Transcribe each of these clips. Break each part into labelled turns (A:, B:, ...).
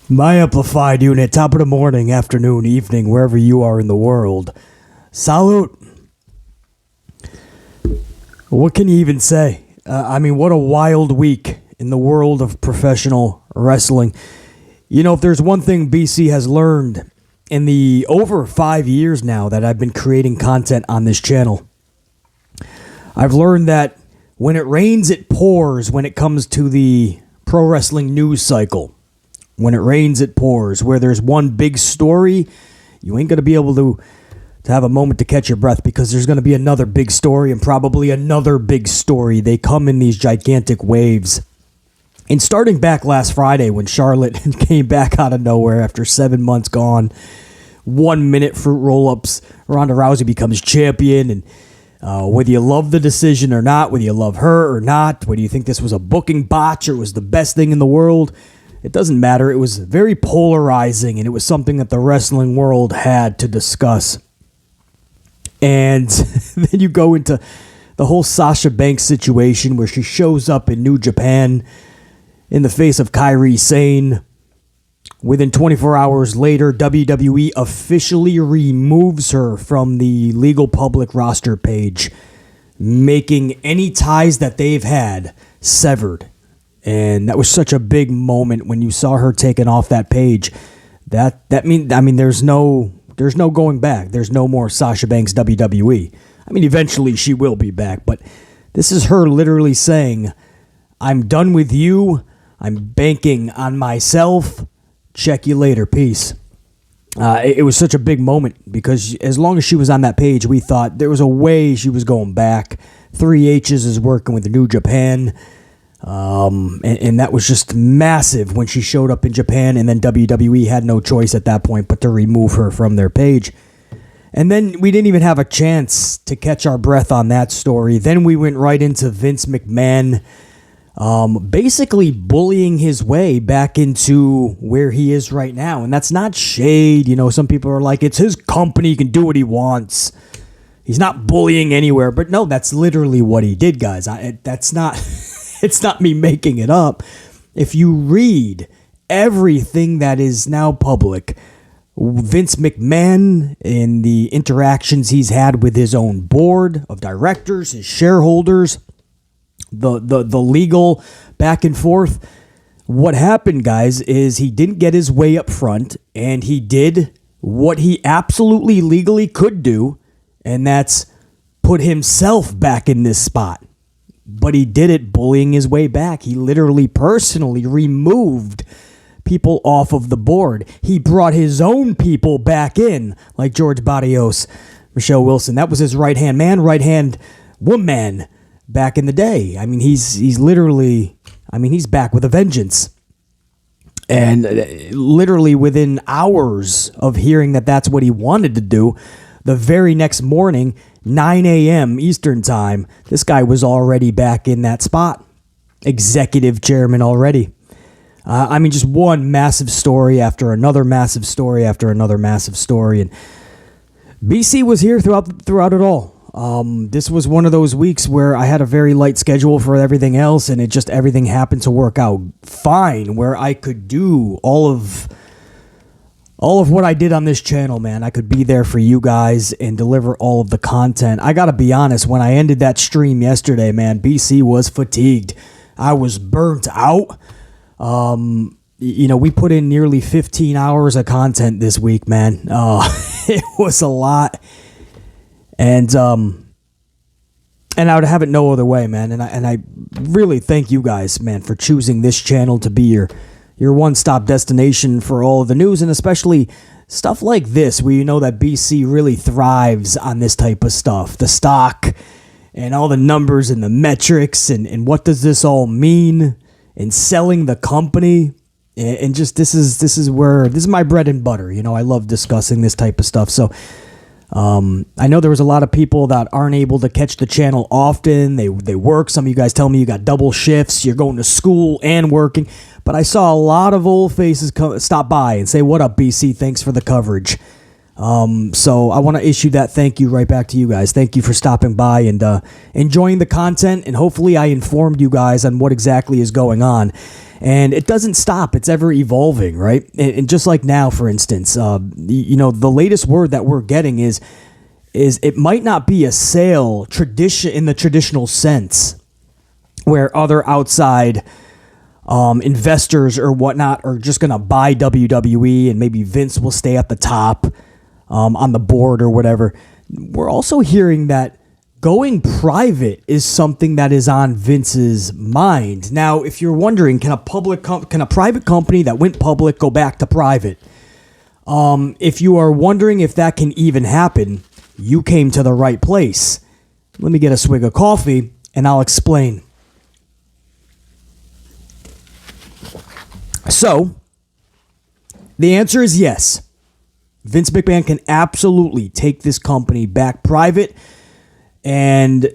A: My amplified unit, top of the morning, afternoon, evening, wherever you are in the world. Salute. What can you even say? What a wild week in the world of professional wrestling. You know, if there's one thing BC has learned in the over 5 years now that I've been creating content on this channel, I've learned that when it rains, it pours when it comes to the pro wrestling news cycle. When it rains, it pours. Where there's one big story, you ain't going to be able to have a moment to catch your breath because there's going to be another big story and probably another big story. They come in these gigantic waves. And starting back last Friday when Charlotte came back out of nowhere after 7 months gone, 1 minute fruit roll-ups, Ronda Rousey becomes champion, and whether you love the decision or not, whether you love her or not, whether you think this was a booking botch or it was the best thing in the world, it doesn't matter. It was very polarizing, and it was something that the wrestling world had to discuss. And then you go into the whole Sasha Banks situation where she shows up in New Japan in the face of Kairi Sane. Within 24 hours later, WWE officially removes her from the legal public roster page, making any ties that they've had severed. And that was such a big moment when you saw her taken off that page. There's no going back. There's no more Sasha Banks WWE. Eventually she will be back, but this is her literally saying, I'm done with you. I'm banking on myself. Check you later. Peace. It was such a big moment because as long as she was on that page, we thought there was a way she was going back. 3H's is working with New Japan. And that was just massive when she showed up in Japan, and then WWE had no choice at that point but to remove her from their page. And then we didn't even have a chance to catch our breath on that story. Then we went right into Vince McMahon basically bullying his way back into where he is right now. And that's not shade. You know, some people are like, it's his company, he can do what he wants. He's not bullying anywhere. But no, that's literally what he did, guys. That's not... It's not me making it up. If you read everything that is now public, Vince McMahon and the interactions he's had with his own board of directors, his shareholders, the legal back and forth, what happened, guys, is he didn't get his way up front, and he did what he absolutely legally could do, and that's put himself back in this spot. But he did it bullying his way back. He literally personally removed people off of the board. He brought his own people back in, like George Barrios, Michelle Wilson. That was his right-hand man, right-hand woman back in the day. He's literally, he's back with a vengeance. And literally within hours of hearing that that's what he wanted to do, the very next morning, 9 a.m. Eastern time, this guy was already back in that spot. Executive chairman already. Just one massive story after another massive story after another massive story. And BC was here throughout it all. This was one of those weeks where I had a very light schedule for everything else, and everything happened to work out fine, where I could do all of what I did on this channel, man. I could be there for you guys and deliver all of the content. I gotta be honest, when I ended that stream yesterday, man, BC was fatigued. I was burnt out. We put in nearly 15 hours of content this week, man. It was a lot. And I would have it no other way, man. And I really thank you guys, man, for choosing this channel to be your one-stop destination for all of the news, and especially stuff like this, where you know that BC really thrives on this type of stuff. The stock and all the numbers and the metrics and what does this all mean, and selling the company. And just this is my bread and butter. You know, I love discussing this type of stuff. So I know there was a lot of people that aren't able to catch the channel often. They work. Some of you guys tell me you got double shifts. You're going to school and working. But I saw a lot of old faces stop by and say, "What up, BC? Thanks for the coverage." So I want to issue that thank you right back to you guys. Thank you for stopping by and enjoying the content. And hopefully I informed you guys on what exactly is going on. And it doesn't stop. It's ever evolving, right? And just like now, for instance, the latest word that we're getting is it might not be a sale in the traditional sense, where other outside investors or whatnot are just going to buy WWE, and maybe Vince will stay at the top on the board or whatever. We're also hearing that going private is something that is on Vince's mind. Now, if you're wondering, can a private company that went public go back to private? If you are wondering if that can even happen, you came to the right place. Let me get a swig of coffee and I'll explain. So, the answer is yes. Vince McMahon can absolutely take this company back private and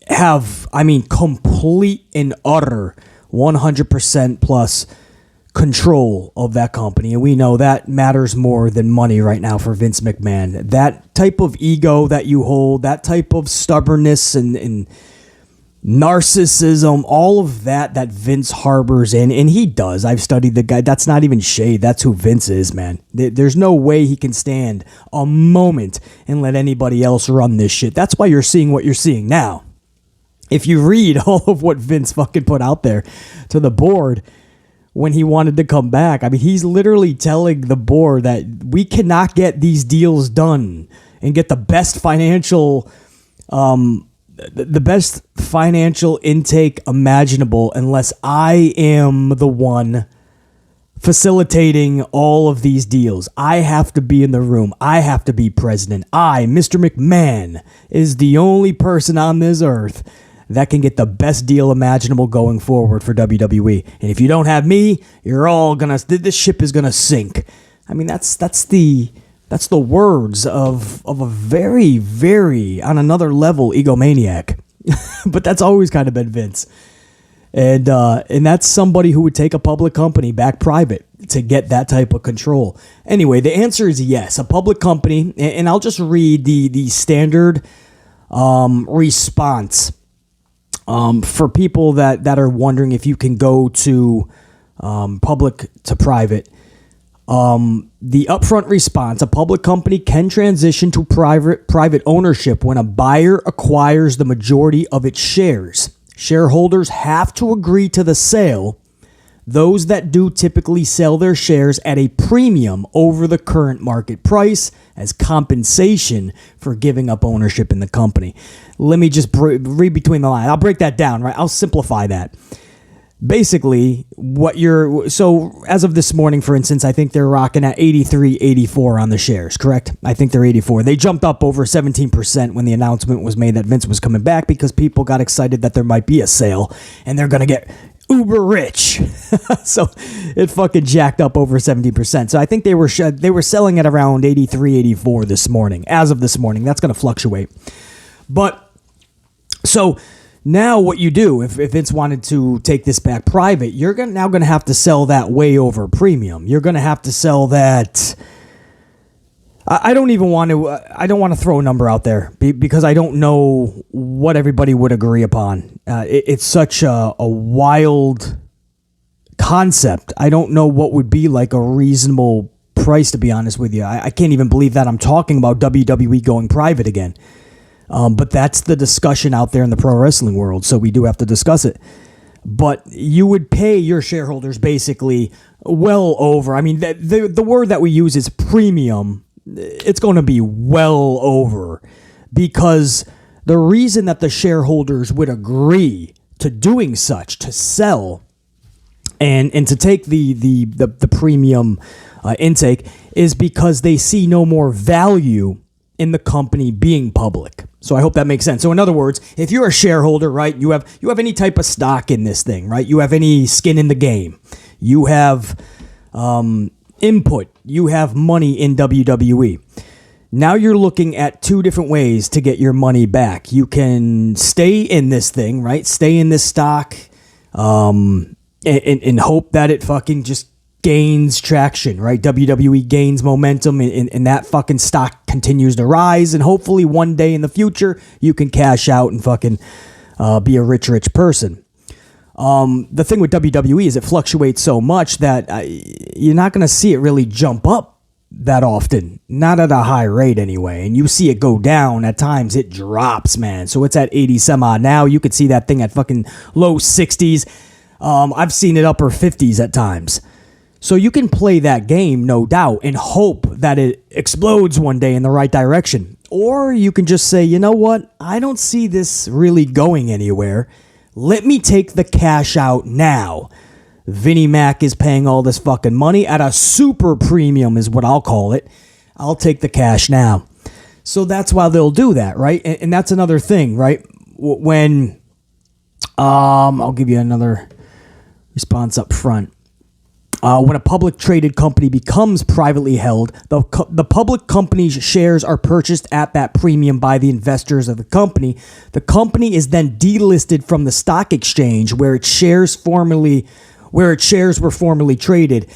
A: have, complete and utter 100% plus control of that company. And we know that matters more than money right now for Vince McMahon. That type of ego that you hold, that type of stubbornness and narcissism, all of that Vince harbors in, and he does. I've studied the guy. That's not even shade. That's who Vince is, man. There's no way he can stand a moment and let anybody else run this shit. That's why you're seeing what you're seeing now. If you read all of what Vince fucking put out there to the board when he wanted to come back, he's literally telling the board that we cannot get these deals done and get the best financial the best financial intake imaginable unless I am the one facilitating all of these deals. I have to be in the room. I have to be president. Mr. McMahon, is the only person on this earth that can get the best deal imaginable going forward for WWE. And if you don't have me, this ship is gonna sink. That's the words of a very, very, on another level, egomaniac. But that's always kind of been Vince. And that's somebody who would take a public company back private to get that type of control. Anyway, the answer is yes. A public company, and I'll just read the standard response for people that are wondering if you can go to public to private. The upfront response: a public company can transition to private ownership when a buyer acquires the majority of its shares. Shareholders have to agree to the sale. Those that do typically sell their shares at a premium over the current market price as compensation for giving up ownership in the company. Let me just read between the lines. I'll break that down, right? I'll simplify that. Basically, so as of this morning, for instance, I think they're rocking at 83, 84 on the shares, correct? I think they're 84. They jumped up over 17% when the announcement was made that Vince was coming back because people got excited that there might be a sale and they're going to get uber rich. So it fucking jacked up over 70%. So I think they were selling at around 83, 84 this morning. As of this morning, that's going to fluctuate. But so now what you do, if Vince wanted to take this back private, you're now going to have to sell that way over premium. You're going to have to sell that. I don't want to throw a number out there because I don't know what everybody would agree upon. It's such a wild concept. I don't know what would be like a reasonable price, to be honest with you. I can't even believe that I'm talking about WWE going private again. But that's the discussion out there in the pro wrestling world, so we do have to discuss it. But you would pay your shareholders basically well over. The word that we use is premium. It's going to be well over, because the reason that the shareholders would agree to doing such, to sell and to take the premium intake, is because they see no more value in the company being public. So I hope that makes sense. So in other words, if you're a shareholder, right, you have any type of stock in this thing, right? You have any skin in the game. You have input. You have money in WWE. Now you're looking at two different ways to get your money back. You can stay in this thing, right? Stay in this stock and hope that it fucking just gains traction, right? WWE gains momentum and that fucking stock continues to rise, and hopefully one day in the future you can cash out and fucking be a rich person. The thing with WWE is it fluctuates so much that you're not going to see it really jump up that often, not at a high rate anyway. And you see it go down at times, it drops, man. So it's at 80 some odd now. You could see that thing at fucking low 60s. I've seen it upper 50s at times. So you can play that game, no doubt, and hope that it explodes one day in the right direction. Or you can just say, you know what? I don't see this really going anywhere. Let me take the cash out now. Vinnie Mac is paying all this fucking money at a super premium is what I'll call it. I'll take the cash now. So that's why they'll do that, right? And that's another thing, right? When, I'll give you another response up front. When a public traded company becomes privately held, the public company's shares are purchased at that premium by the investors of the company. The company is then delisted from the stock exchange where its shares were formerly traded.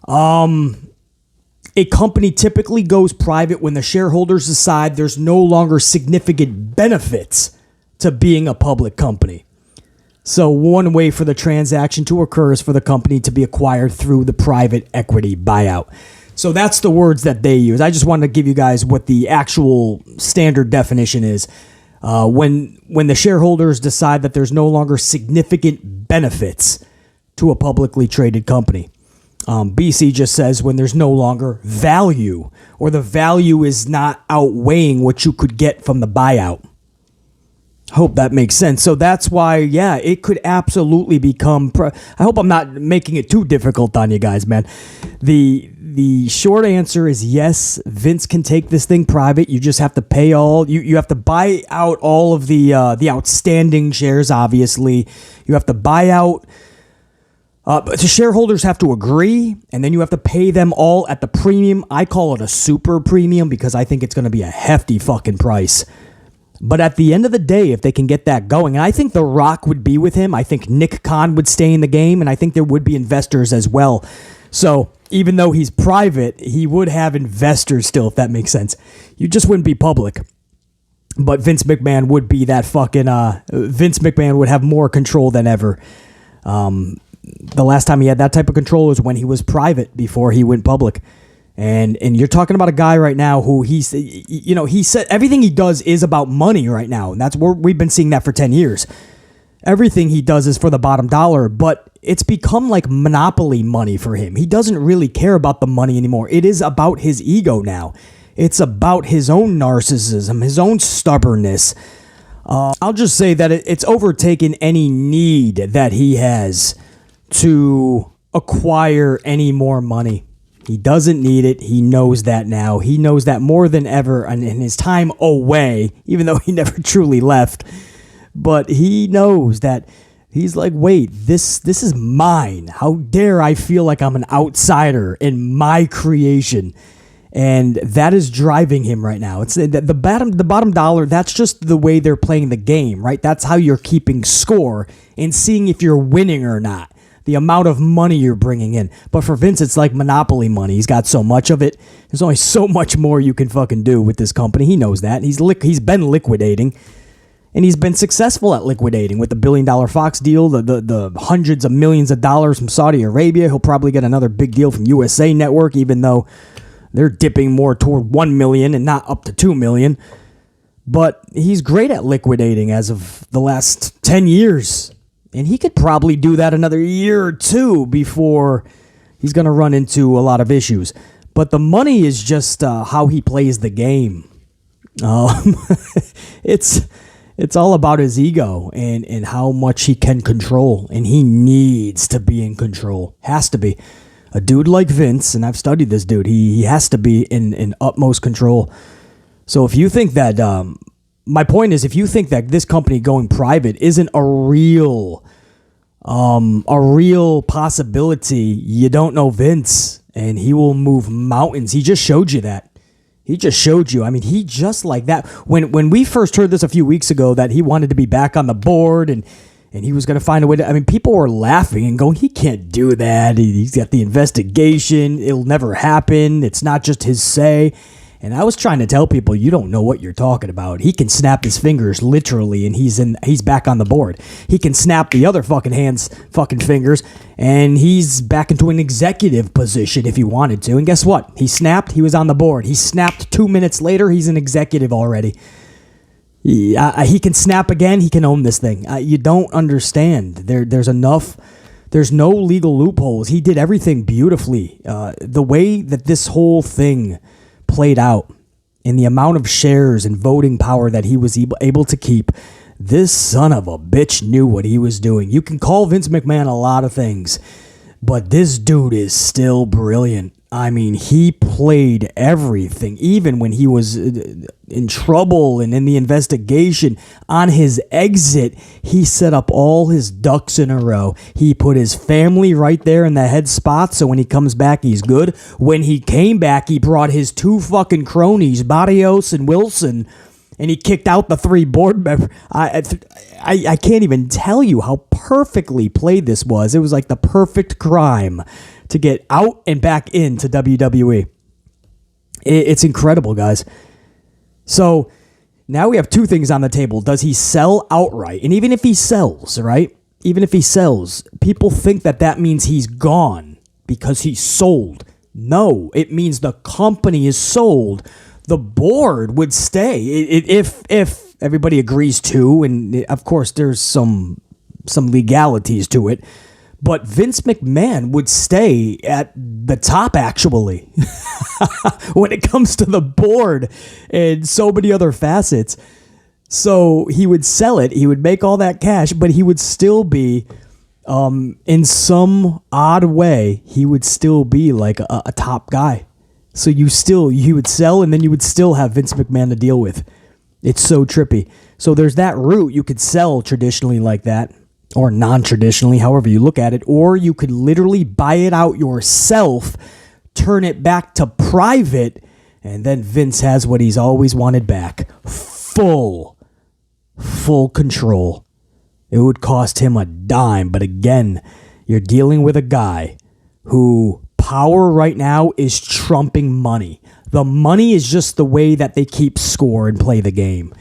A: A company typically goes private when the shareholders decide there's no longer significant benefits to being a public company. So one way for the transaction to occur is for the company to be acquired through the private equity buyout. So that's the words that they use. I just wanted to give you guys what the actual standard definition is. When the shareholders decide that there's no longer significant benefits to a publicly traded company. BC just says when there's no longer value, or the value is not outweighing what you could get from the buyout. Hope that makes sense. So that's why, yeah, it could absolutely become... I hope I'm not making it too difficult on you guys, man. The short answer is yes, Vince can take this thing private. You just have to pay all... You have to buy out all of the outstanding shares, obviously. You have to buy out... the shareholders have to agree, and then you have to pay them all at the premium. I call it a super premium because I think it's going to be a hefty fucking price. But at the end of the day, if they can get that going, and I think The Rock would be with him. I think Nick Khan would stay in the game, and I think there would be investors as well. So even though he's private, he would have investors still, if that makes sense. You just wouldn't be public. But Vince McMahon would be that fucking... Vince McMahon would have more control than ever. The last time he had that type of control was when he was private before he went public. And you're talking about a guy right now who he said everything he does is about money right now. And that's where we've been seeing that for 10 years. Everything he does is for the bottom dollar, but it's become like monopoly money for him. He doesn't really care about the money anymore. It is about his ego now. It's about his own narcissism, his own stubbornness. I'll just say that it's overtaken any need that he has to acquire any more money. He doesn't need it. He knows that now. He knows that more than ever in his time away, even though he never truly left. But he knows that he's like, wait, this is mine. How dare I feel like I'm an outsider in my creation? And that is driving him right now. It's the bottom dollar. That's just the way they're playing the game, right? That's how you're keeping score and seeing if you're winning or not. The amount of money you're bringing in. But for Vince, it's like monopoly money. He's got so much of it. There's only so much more you can fucking do with this company. He knows that. He's been liquidating. And he's been successful at liquidating with the $1 billion Fox deal, the hundreds of millions of dollars from Saudi Arabia. He'll probably get another big deal from USA Network, even though they're dipping more toward $1 million and not up to $2 million. But he's great at liquidating as of the last 10 years. And he could probably do that another year or two before he's going to run into a lot of issues. But the money is just how he plays the game. It's all about his ego and how much he can control. And he needs to be in control. Has to be. A dude like Vince, and I've studied this dude, he has to be in utmost control. So if you think that... my point is, if you think that this company going private isn't a real possibility, you don't know Vince, and he will move mountains. He just showed you that. He just showed you. I mean, he just like that. When we first heard this a few weeks ago that he wanted to be back on the board and he was going to find a way to... I mean, people were laughing and going, he can't do that. He's got the investigation. It'll never happen. It's not just his say. And I was trying to tell people, you don't know what you're talking about. He can snap his fingers literally, and he's back on the board. He can snap the other fucking fingers, and he's back into an executive position if he wanted to. And guess what? He snapped. He was on the board. He snapped 2 minutes later. He's an executive already. He can snap again. He can own this thing. You don't understand. There's enough. There's no legal loopholes. He did everything beautifully. The way that this whole thing played out and the amount of shares and voting power that he was able to keep, this son of a bitch knew what he was doing. You can call Vince McMahon a lot of things, but this dude is still brilliant. I mean, he played everything, even when he was in trouble and in the investigation. On his exit, he set up all his ducks in a row. He put his family right there in the head spot, so when he comes back, he's good. When he came back, he brought his 2 fucking cronies, Barrios and Wilson, and he kicked out the 3 board members. I can't even tell you how perfectly played this was. It was like the perfect crime to get out and back into WWE. It's incredible, guys. So now we have 2 things on the table. Does he sell outright? And even if he sells, right? Even if he sells, people think that means he's gone because he's sold. No, it means the company is sold. The board would stay if everybody agrees to, and of course there's some legalities to it. But Vince McMahon would stay at the top, actually, when it comes to the board and so many other facets. So he would sell it. He would make all that cash, but he would still be, in some odd way, he would still be like a top guy. So you would sell, and then you would still have Vince McMahon to deal with. It's so trippy. So there's that route. You could sell traditionally like that, or non-traditionally, however you look at it, or you could literally buy it out yourself, turn it back to private, and then Vince has what he's always wanted back. Full control. It would cost him a dime, but again, you're dealing with a guy who power right now is trumping money. The money is just the way that they keep score and play the game.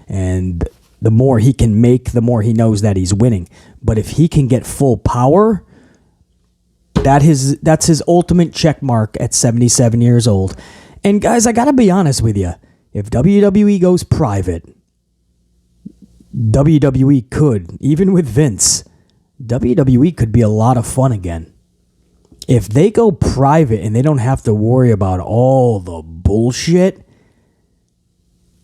A: And the more he can make, the more he knows that he's winning. But if he can get full power, that's his ultimate check mark at 77 years old. And guys, I gotta be honest with you. If WWE goes private, WWE could, even with Vince, WWE could be a lot of fun again. If they go private and they don't have to worry about all the bullshit,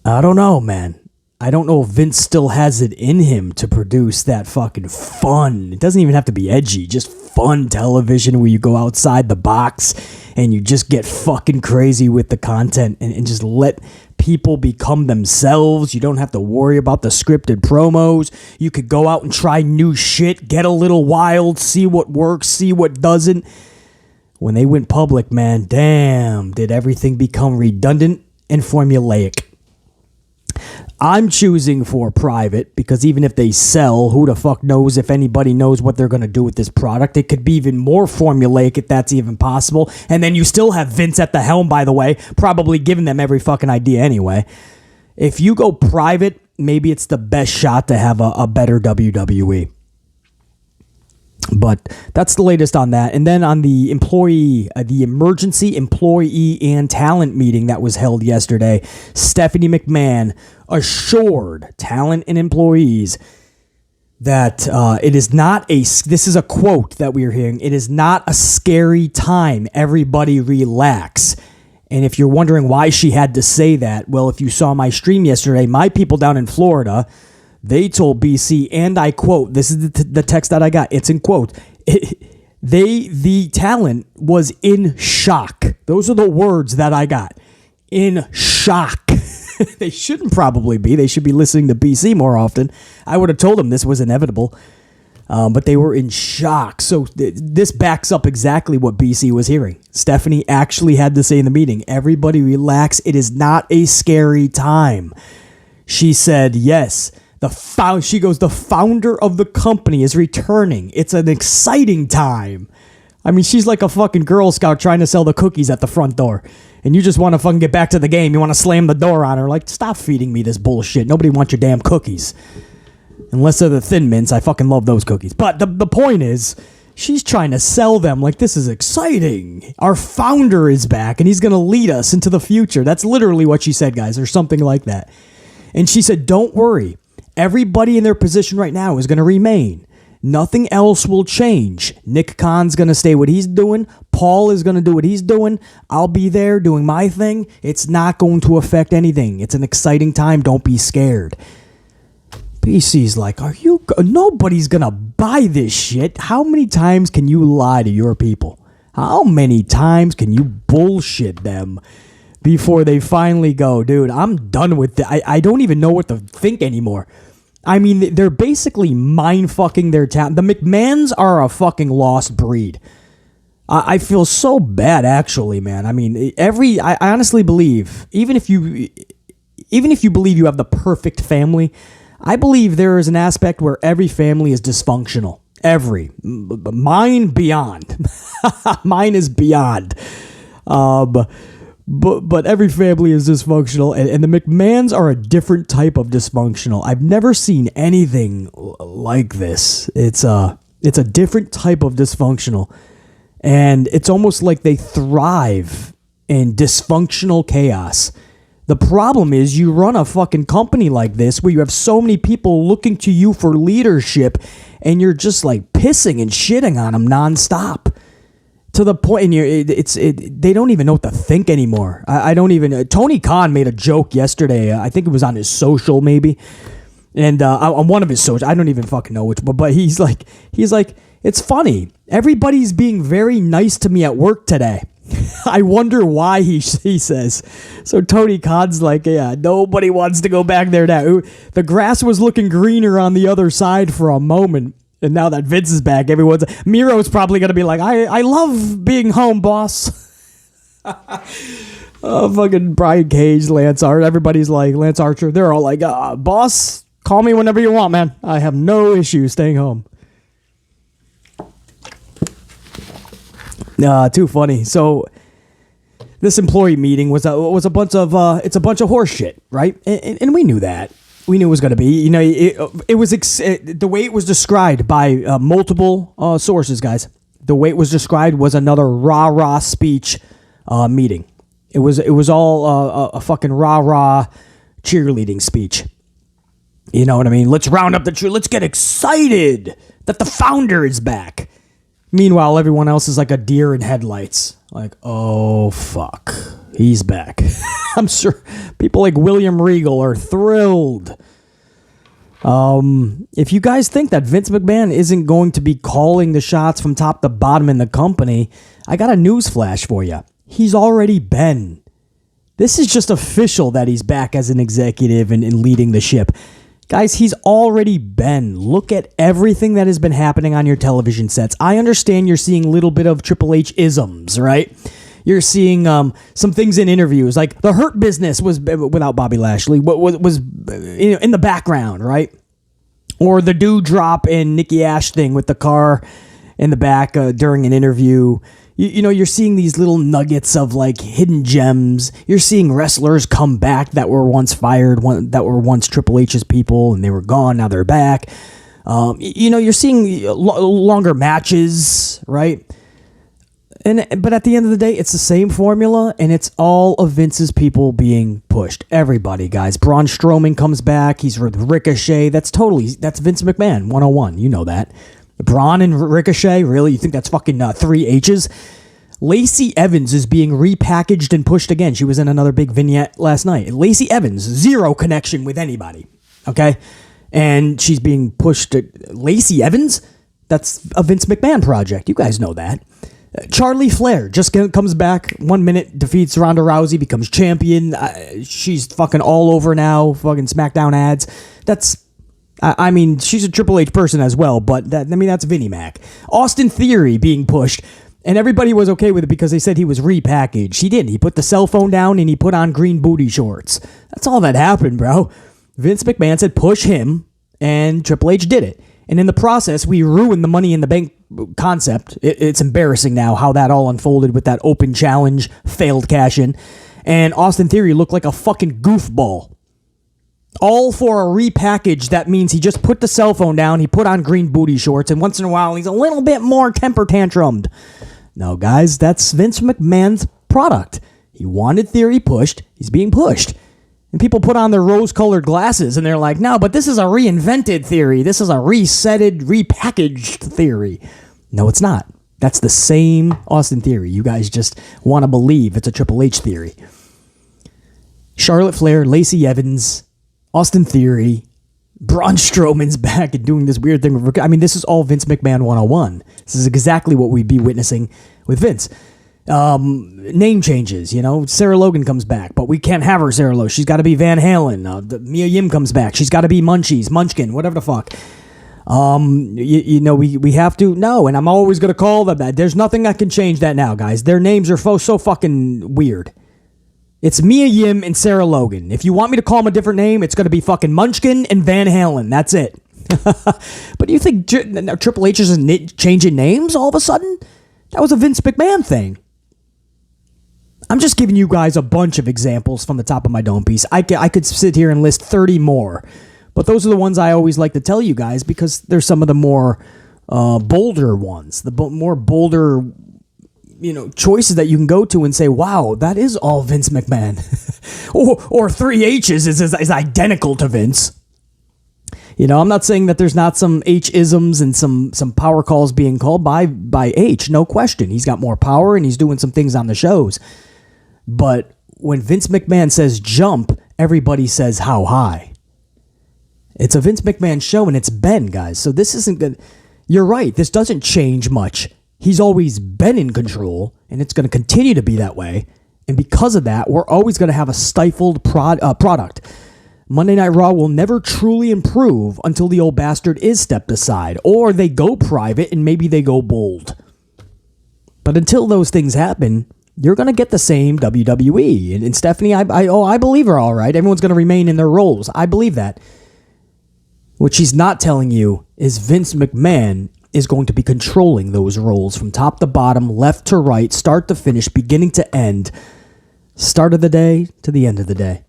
A: I don't know, man. I don't know if Vince still has it in him to produce that fucking fun. It doesn't even have to be edgy, just fun television where you go outside the box and you just get fucking crazy with the content and just let people become themselves. You don't have to worry about the scripted promos. You could go out and try new shit, get a little wild, see what works, see what doesn't. When they went public, man, damn, did everything become redundant and formulaic. I'm choosing for private because even if they sell, who the fuck knows if anybody knows what they're going to do with this product. It could be even more formulaic if that's even possible. And then you still have Vince at the helm, by the way, probably giving them every fucking idea anyway. If you go private, maybe it's the best shot to have a better WWE. But that's the latest on that. And then on the emergency employee and talent meeting that was held yesterday, Stephanie McMahon assured talent and employees that it is not this is a quote that we are hearing, it is not a scary time. Everybody relax. And if you're wondering why she had to say that, well, if you saw my stream yesterday, my people down in Florida, they told BC, and I quote, this is the text that I got, it's in quote, the talent was in shock. Those are the words that I got. In shock. They shouldn't probably be. They should be listening to BC more often. I would have told them this was inevitable. But they were in shock. So this backs up exactly what BC was hearing. Stephanie actually had to say in the meeting, everybody relax. It is not a scary time. She said, yes. She goes, the founder of the company is returning. It's an exciting time. I mean, she's like a fucking Girl Scout trying to sell the cookies at the front door. and you just want to fucking get back to the game. You want to slam the door on her. Like, stop feeding me this bullshit. Nobody wants your damn cookies. Unless they're the Thin Mints. I fucking love those cookies. But the point is, she's trying to sell them like this is exciting. Our founder is back, and he's going to lead us into the future. That's literally what she said, guys, or something like that. And she said, don't worry. Everybody in their position right now is going to remain. Nothing else will change. Nick Khan's going to stay what he's doing. Paul is going to do what he's doing. I'll be there doing my thing. It's not going to affect anything. It's an exciting time. Don't be scared. BC's like, nobody's going to buy this shit. How many times can you lie to your people? How many times can you bullshit them before they finally go, dude, I'm done with it. I don't even know what to think anymore. I mean, they're basically mind-fucking their town. The McMahons are a fucking lost breed. I feel so bad, actually, man. I mean, I honestly believe, even if you believe you have the perfect family, I believe there is an aspect where every family is dysfunctional. Mine beyond. Mine is beyond. But every family is dysfunctional, and the McMahons are a different type of dysfunctional. I've never seen anything like this. It's a different type of dysfunctional, and it's almost like they thrive in dysfunctional chaos. The problem is you run a fucking company like this where you have so many people looking to you for leadership, and you're just like pissing and shitting on them nonstop. To the point, and they don't even know what to think anymore. I don't even. Tony Khan made a joke yesterday. I think it was on his social, maybe, and on one of his socials. I don't even fucking know which, but he's like, it's funny. Everybody's being very nice to me at work today. I wonder why, he says. So Tony Khan's like, yeah, nobody wants to go back there now. The grass was looking greener on the other side for a moment. And now that Vince is back, Miro's probably going to be like, I love being home, boss. Fucking Brian Cage, Lance Archer, everybody's like, Lance Archer, they're all like, boss, call me whenever you want, man. I have no issue staying home. Too funny. So this employee meeting was a bunch of, it's a bunch of horse shit, right? And we knew that. We knew it was going to be, you know, it was the way it was described by multiple sources, guys. The way it was described was another rah-rah speech meeting. It was all a fucking rah-rah cheerleading speech. You know what I mean? Let's round up the tree. Let's get excited that the founder is back. Meanwhile, everyone else is like a deer in headlights. Like, oh, fuck. He's back. I'm sure people like William Regal are thrilled. If you guys think that Vince McMahon isn't going to be calling the shots from top to bottom in the company, I got a news flash for you. He's already been. This is just official that he's back as an executive and leading the ship. Guys, he's already been. Look at everything that has been happening on your television sets. I understand you're seeing a little bit of Triple H isms, right? You're seeing some things in interviews, like the Hurt Business was without Bobby Lashley, was in the background, right? Or the Dewdrop and Nikki Ash thing with the car in the back during an interview. You know, you're seeing these little nuggets of like hidden gems. You're seeing wrestlers come back that were once fired, that were once Triple H's people, and they were gone. Now they're back. You know, you're seeing longer matches, right? But at the end of the day, it's the same formula, and it's all of Vince's people being pushed. Everybody, guys. Braun Strowman comes back. He's with Ricochet. That's Vince McMahon 101. You know that. Braun and Ricochet, really? You think that's fucking 3 H's? Lacey Evans is being repackaged and pushed again. She was in another big vignette last night. Lacey Evans, zero connection with anybody, okay? And she's being pushed. Lacey Evans? That's a Vince McMahon project. You guys know that. Charlie Flair just comes back 1 minute, defeats Ronda Rousey, becomes champion. She's fucking all over now, fucking SmackDown ads. I mean, she's a Triple H person as well, but that's Vinnie Mac. Austin Theory being pushed, and everybody was okay with it because they said he was repackaged. He didn't. He put the cell phone down and he put on green booty shorts. That's all that happened, bro. Vince McMahon said push him, and Triple H did it. And in the process, we ruined the Money in the Bank concept. It's embarrassing now how that all unfolded with that open challenge, failed cash-in. And Austin Theory looked like a fucking goofball. All for a repackage that means he just put the cell phone down, he put on green booty shorts, and once in a while he's a little bit more temper tantrumed. No, guys, that's Vince McMahon's product. He wanted Theory pushed, he's being pushed. And people put on their rose-colored glasses and they're like, no, but this is a reinvented Theory. This is a resetted, repackaged Theory. No, it's not. That's the same Austin Theory. You guys just want to believe it's a Triple H Theory. Charlotte Flair, Lacey Evans, Austin Theory, Braun Strowman's back and doing this weird thing. I mean, this is all Vince McMahon 101. This is exactly what we'd be witnessing with Vince. Name changes, Sarah Logan comes back, but we can't have her Sarah Logan. She's got to be Van Halen. Mia Yim comes back. She's got to be Munchkin, whatever the fuck. We have to, no, and I'm always going to call them that. There's nothing that can change that now, guys. Their names are so fucking weird. It's Mia Yim and Sarah Logan. If you want me to call them a different name, it's going to be fucking Munchkin and Van Halen. That's it. But do you think Triple H is changing names all of a sudden? That was a Vince McMahon thing. I'm just giving you guys a bunch of examples from the top of my dome piece. I could sit here and list 30 more. But those are the ones I always like to tell you guys because they're some of the more bolder ones. The more bolder, choices that you can go to and say, wow, that is all Vince McMahon. or 3 H's is identical to Vince. I'm not saying that there's not some H-isms and some power calls being called by H. No question. He's got more power and he's doing some things on the shows. But when Vince McMahon says jump, everybody says how high. It's a Vince McMahon show and it's Ben, guys. So this isn't good. You're right. This doesn't change much. He's always been in control and it's going to continue to be that way. And because of that, we're always going to have a stifled product. Monday Night Raw will never truly improve until the old bastard is stepped aside or they go private and maybe they go bold. But until those things happen, you're going to get the same WWE. And Stephanie, I believe her all right. Everyone's going to remain in their roles. I believe that. What she's not telling you is Vince McMahon is going to be controlling those roles from top to bottom, left to right, start to finish, beginning to end, start of the day to the end of the day.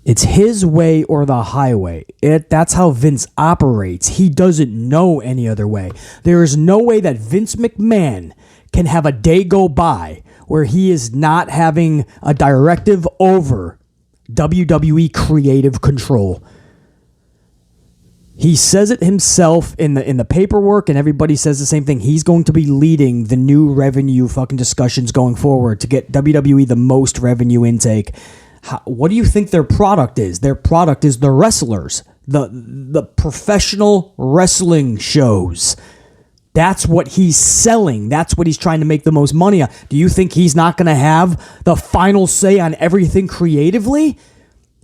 A: It's his way or the highway. That's how Vince operates. He doesn't know any other way. There is no way that Vince McMahon can have a day go by where he is not having a directive over WWE creative control. He says it himself in the paperwork, and everybody says the same thing. He's going to be leading the new revenue fucking discussions going forward to get WWE the most revenue intake. What do you think their product is? Their product is the wrestlers, the professional wrestling shows. That's what he's selling. That's what he's trying to make the most money on. Do you think he's not going to have the final say on everything creatively?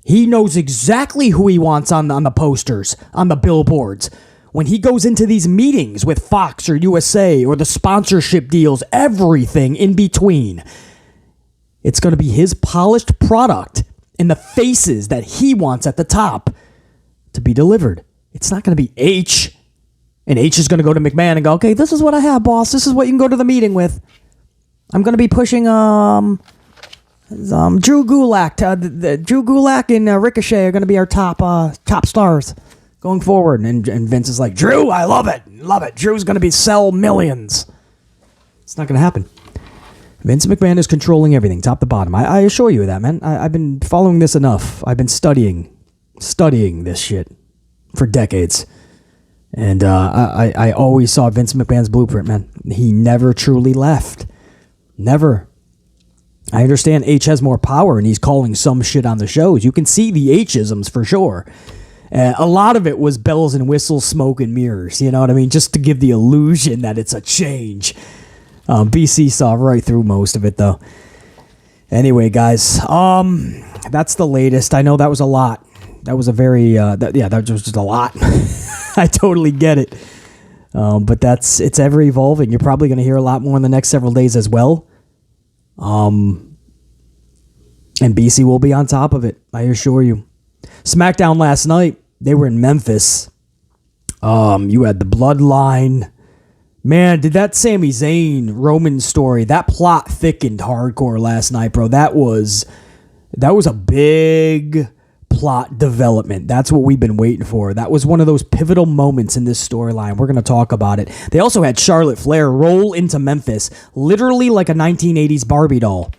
A: He knows exactly who he wants on the posters, on the billboards. When he goes into these meetings with Fox or USA or the sponsorship deals, everything in between, it's going to be his polished product and the faces that he wants at the top to be delivered. It's not going to be H. And H is going to go to McMahon and go, okay, this is what I have, boss. This is what you can go to the meeting with. I'm going to be pushing Drew Gulak. Drew Gulak and Ricochet are going to be our top stars going forward. And Vince is like, Drew, I love it. Love it. Drew's going to sell millions. It's not going to happen. Vince McMahon is controlling everything, top to bottom. I assure you of that, man. I've been following this enough. I've been studying this shit for decades. And I always saw Vince McMahon's blueprint, man. He never truly left. Never. I understand H has more power and he's calling some shit on the shows. You can see the H-isms for sure. A lot of it was bells and whistles, smoke and mirrors. You know what I mean? Just to give the illusion that it's a change. BC saw right through most of it, though. Anyway, guys, that's the latest. I know that was a lot. That was a very, that was just a lot. I totally get it. But it's ever evolving. You're probably going to hear a lot more in the next several days as well. And BC will be on top of it, I assure you. SmackDown last night, they were in Memphis. You had the Bloodline. Man, did that Sami Zayn Roman story, that plot thickened hardcore last night, bro. That was a big plot development. That's what we've been waiting for. That was one of those pivotal moments in this storyline. We're going to talk about it. They also had Charlotte Flair roll into Memphis, literally like a 1980s Barbie doll.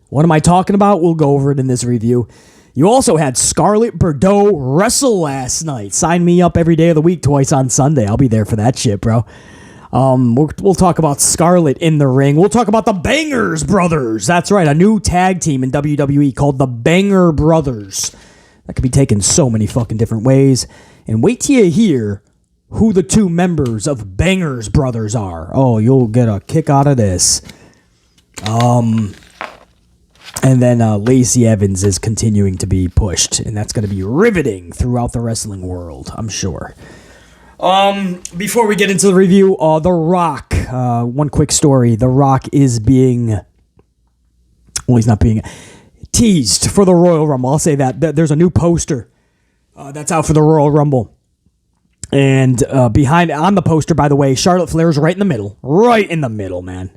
A: What am I talking about? We'll go over it in this review. You also had Scarlett Bordeaux wrestle last night. Sign me up every day of the week, twice on Sunday. I'll be there for that shit, bro. We'll talk about Scarlett in the ring. We'll talk about the Bangers Brothers. That's right, a new tag team in WWE called the Banger Brothers. That could be taken so many fucking different ways. And wait till you hear who the two members of Bangers Brothers are. Oh, you'll get a kick out of this. And then Lacey Evans is continuing to be pushed, and that's going to be riveting throughout the wrestling world, I'm sure. Before we get into the review, The Rock, one quick story. The Rock is being, well, he's not being teased for the Royal Rumble. I'll say that. There's a new poster that's out for the Royal Rumble. And behind, on the poster, by the way, Charlotte Flair's right in the middle, man.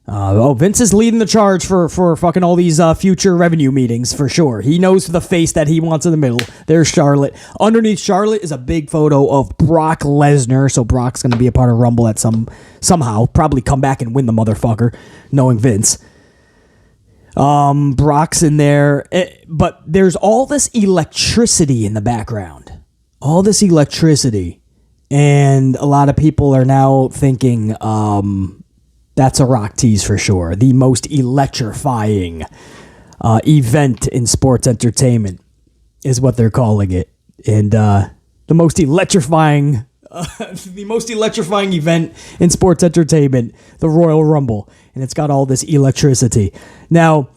A: Vince is leading the charge for fucking all these future revenue meetings, for sure. He knows the face that he wants in the middle. There's Charlotte. Underneath Charlotte is a big photo of Brock Lesnar, so Brock's going to be a part of Rumble at somehow. Probably come back and win the motherfucker, knowing Vince. Brock's in there, but there's all this electricity in the background. All this electricity. And a lot of people are now thinking, that's a Rock tease for sure. The most electrifying event in sports entertainment is what they're calling it. And the most electrifying event in sports entertainment, the Royal Rumble. And it's got all this electricity. Now,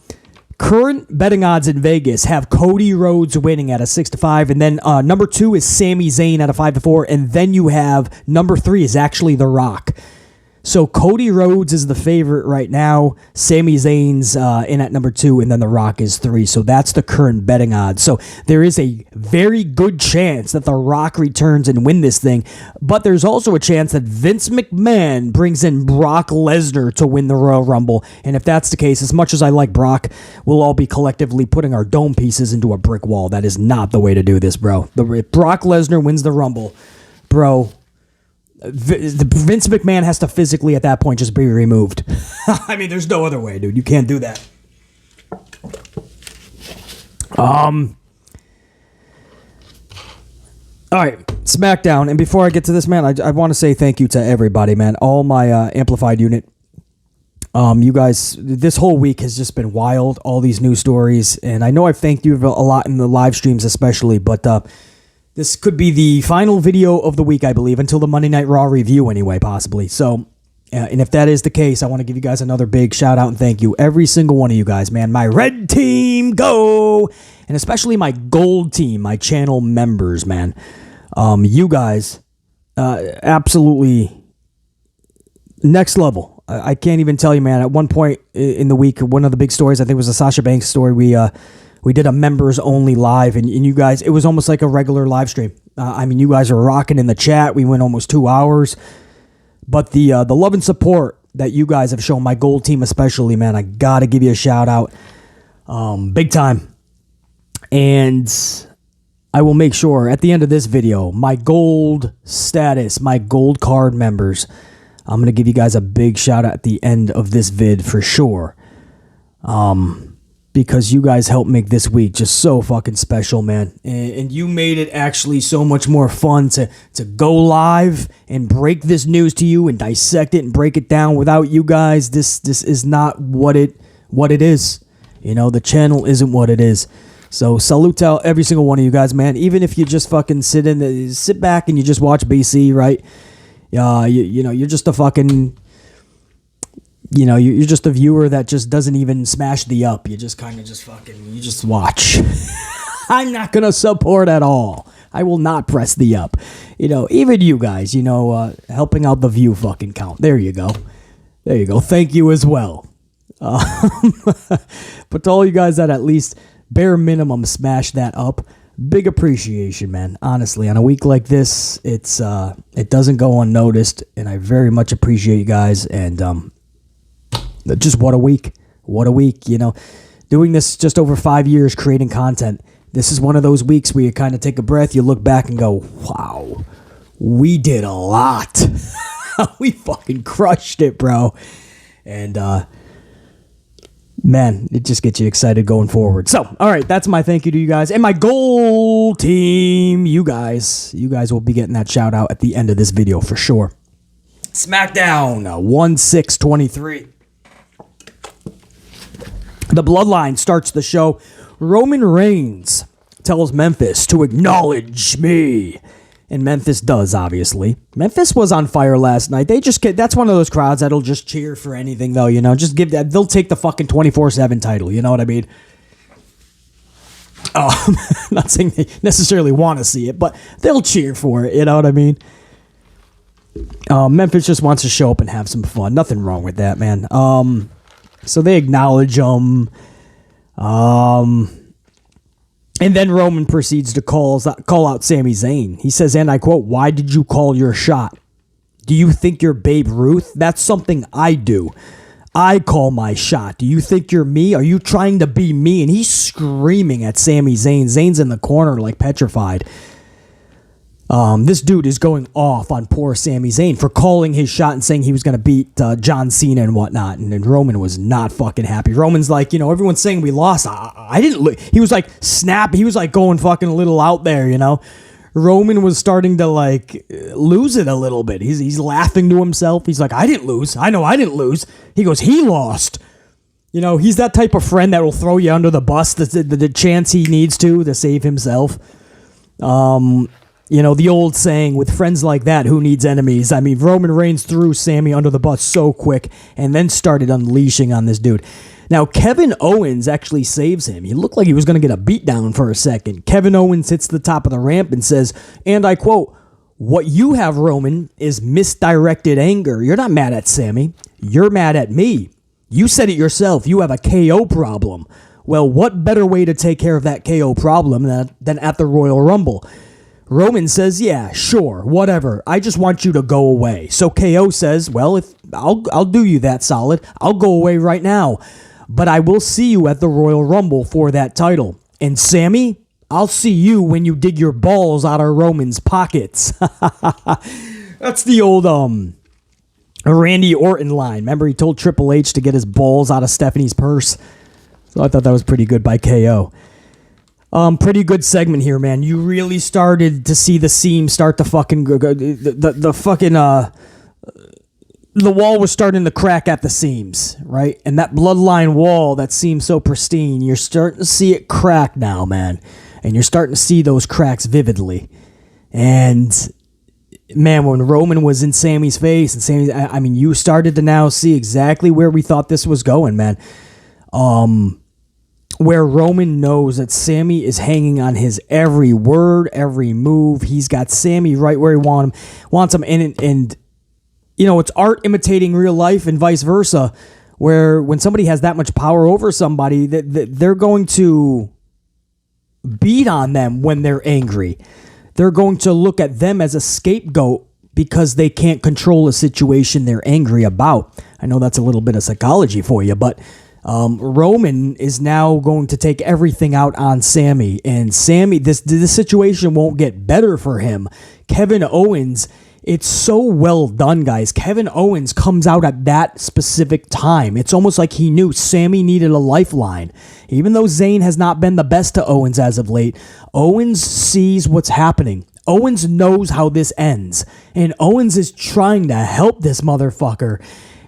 A: current betting odds in Vegas have Cody Rhodes winning at a 6-5, and then number 2 is Sami Zayn at a 5-4, and then you have number 3 is actually The Rock. So Cody Rhodes is the favorite right now. Sami Zayn's in at number 2, and then The Rock is 3. So that's the current betting odds. So there is a very good chance that The Rock returns and win this thing. But there's also a chance that Vince McMahon brings in Brock Lesnar to win the Royal Rumble. And if that's the case, as much as I like Brock, we'll all be collectively putting our dome pieces into a brick wall. That is not the way to do this, bro. If Brock Lesnar wins the Rumble, bro, Vince McMahon has to physically at that point just be removed. I mean, there's no other way, dude. You can't do that. All right, SmackDown. And before I get to this, man, I want to say thank you to everybody, man. All my Amplified unit. You guys, this whole week has just been wild. All these news stories. And I know I've thanked you a lot in the live streams especially, but this could be the final video of the week, I believe, until the Monday Night Raw review anyway, possibly. So, and if that is the case, I want to give you guys another big shout out and thank you. Every single one of you guys, man. My red team, go! And especially my gold team, my channel members, man. You guys, absolutely next level. I can't even tell you, man. At one point in the week, one of the big stories, I think it was the Sasha Banks story, we did a members only live, and you guys, it was almost like a regular live stream. I mean, you guys are rocking in the chat. We went almost 2 hours, but the love and support that you guys have shown, my gold team especially, man, I gotta give you a shout out, big time. And I will make sure at the end of this video, my gold status, my gold card members, I'm gonna give you guys a big shout out at the end of this vid for sure. Because you guys helped make this week just so fucking special, man. And you made it actually so much more fun to go live and break this news to you and dissect it and break it down. Without you guys, this is not what it is. You know, the channel isn't what it is. So salute to every single one of you guys, man. Even if you just fucking sit back and you just watch BC, right? You know, you're just a fucking... You know, you're just a viewer that just doesn't even smash the up. You just kind of you just watch. I'm not going to support at all. I will not press the up. You know, even you guys, you know, helping out the view fucking count. There you go. There you go. Thank you as well. But to all you guys that at least bare minimum smash that up, big appreciation, man. Honestly, on a week like this, it doesn't go unnoticed, and I very much appreciate you guys. And just what a week, doing this just over 5 years, creating content. This is one of those weeks where you kind of take a breath, you look back and go, wow, we did a lot. We fucking crushed it, bro. And man, it just gets you excited going forward. So, all right, that's my thank you to you guys. And my goal team, you guys will be getting that shout out at the end of this video for sure. SmackDown 1/6/23. The Bloodline starts the show. Roman Reigns tells Memphis to acknowledge me. And Memphis does, obviously. Memphis was on fire last night. That's one of those crowds that'll just cheer for anything, though, just give that. They'll take the fucking 24/7 title, you know what I mean? Not saying they necessarily want to see it, but they'll cheer for it, you know what I mean? Memphis just wants to show up and have some fun. Nothing wrong with that, man. So they acknowledge him. And then Roman proceeds to call out Sami Zayn. He says, and I quote, "Why did you call your shot? Do you think you're Babe Ruth? That's something I do. I call my shot. Do you think you're me? Are you trying to be me?" And he's screaming at Sami Zayn. Zayn's in the corner like petrified. This dude is going off on poor Sami Zayn for calling his shot and saying he was going to beat John Cena and whatnot. And Roman was not fucking happy. Roman's like, everyone's saying we lost. I didn't. He was like snap. He was like going fucking a little out there, Roman was starting to like lose it a little bit. He's laughing to himself. He's like, I didn't lose. I know I didn't lose. He goes, he lost. He's that type of friend that will throw you under the bus the chance he needs to save himself. The old saying, with friends like that, who needs enemies? I mean, Roman Reigns threw Sami under the bus so quick and then started unleashing on this dude. Now, Kevin Owens actually saves him. He looked like he was going to get a beatdown for a second. Kevin Owens hits the top of the ramp and says, and I quote, "What you have, Roman, is misdirected anger. You're not mad at Sami. You're mad at me. You said it yourself. You have a KO problem. Well, what better way to take care of that KO problem than at the Royal Rumble?" Roman says, yeah, sure, whatever. I just want you to go away. So KO says, well, if I'll do you that solid. I'll go away right now. But I will see you at the Royal Rumble for that title. And Sami, I'll see you when you dig your balls out of Roman's pockets. That's the old Randy Orton line. Remember he told Triple H to get his balls out of Stephanie's purse? So I thought that was pretty good by KO. Pretty good segment here, man. You really started to see the seam start to fucking the wall was starting to crack at the seams, right? And that bloodline wall that seemed so pristine, you're starting to see it crack now, man. And you're starting to see those cracks vividly. And man, when Roman was in Sami's face and you started to now see exactly where we thought this was going, man. Where Roman knows that Sami is hanging on his every word, every move. He's got Sami right where he wants him. And it's art imitating real life and vice versa, where when somebody has that much power over somebody, they're going to beat on them when they're angry. They're going to look at them as a scapegoat because they can't control a situation they're angry about. I know that's a little bit of psychology for you, but Roman is now going to take everything out on Sami, and Sami, this situation won't get better for him. Kevin Owens, it's so well done, guys. Kevin Owens comes out at that specific time. It's almost like he knew Sami needed a lifeline. Even though Zayn has not been the best to Owens as of late, Owens sees what's happening. Owens knows how this ends, and Owens is trying to help this motherfucker.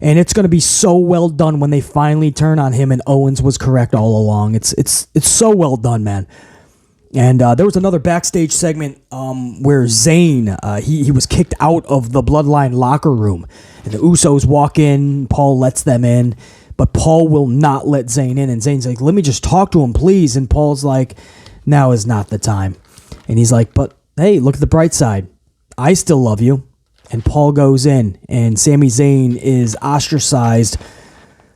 A: And it's going to be so well done when they finally turn on him, and Owens was correct all along. It's so well done, man. And there was another backstage segment where Zayn, he was kicked out of the Bloodline locker room. And the Usos walk in, Paul lets them in, but Paul will not let Zayn in. And Zayn's like, let me just talk to him, please. And Paul's like, now is not the time. And he's like, but hey, look at the bright side. I still love you. And Paul goes in, and Sami Zayn is ostracized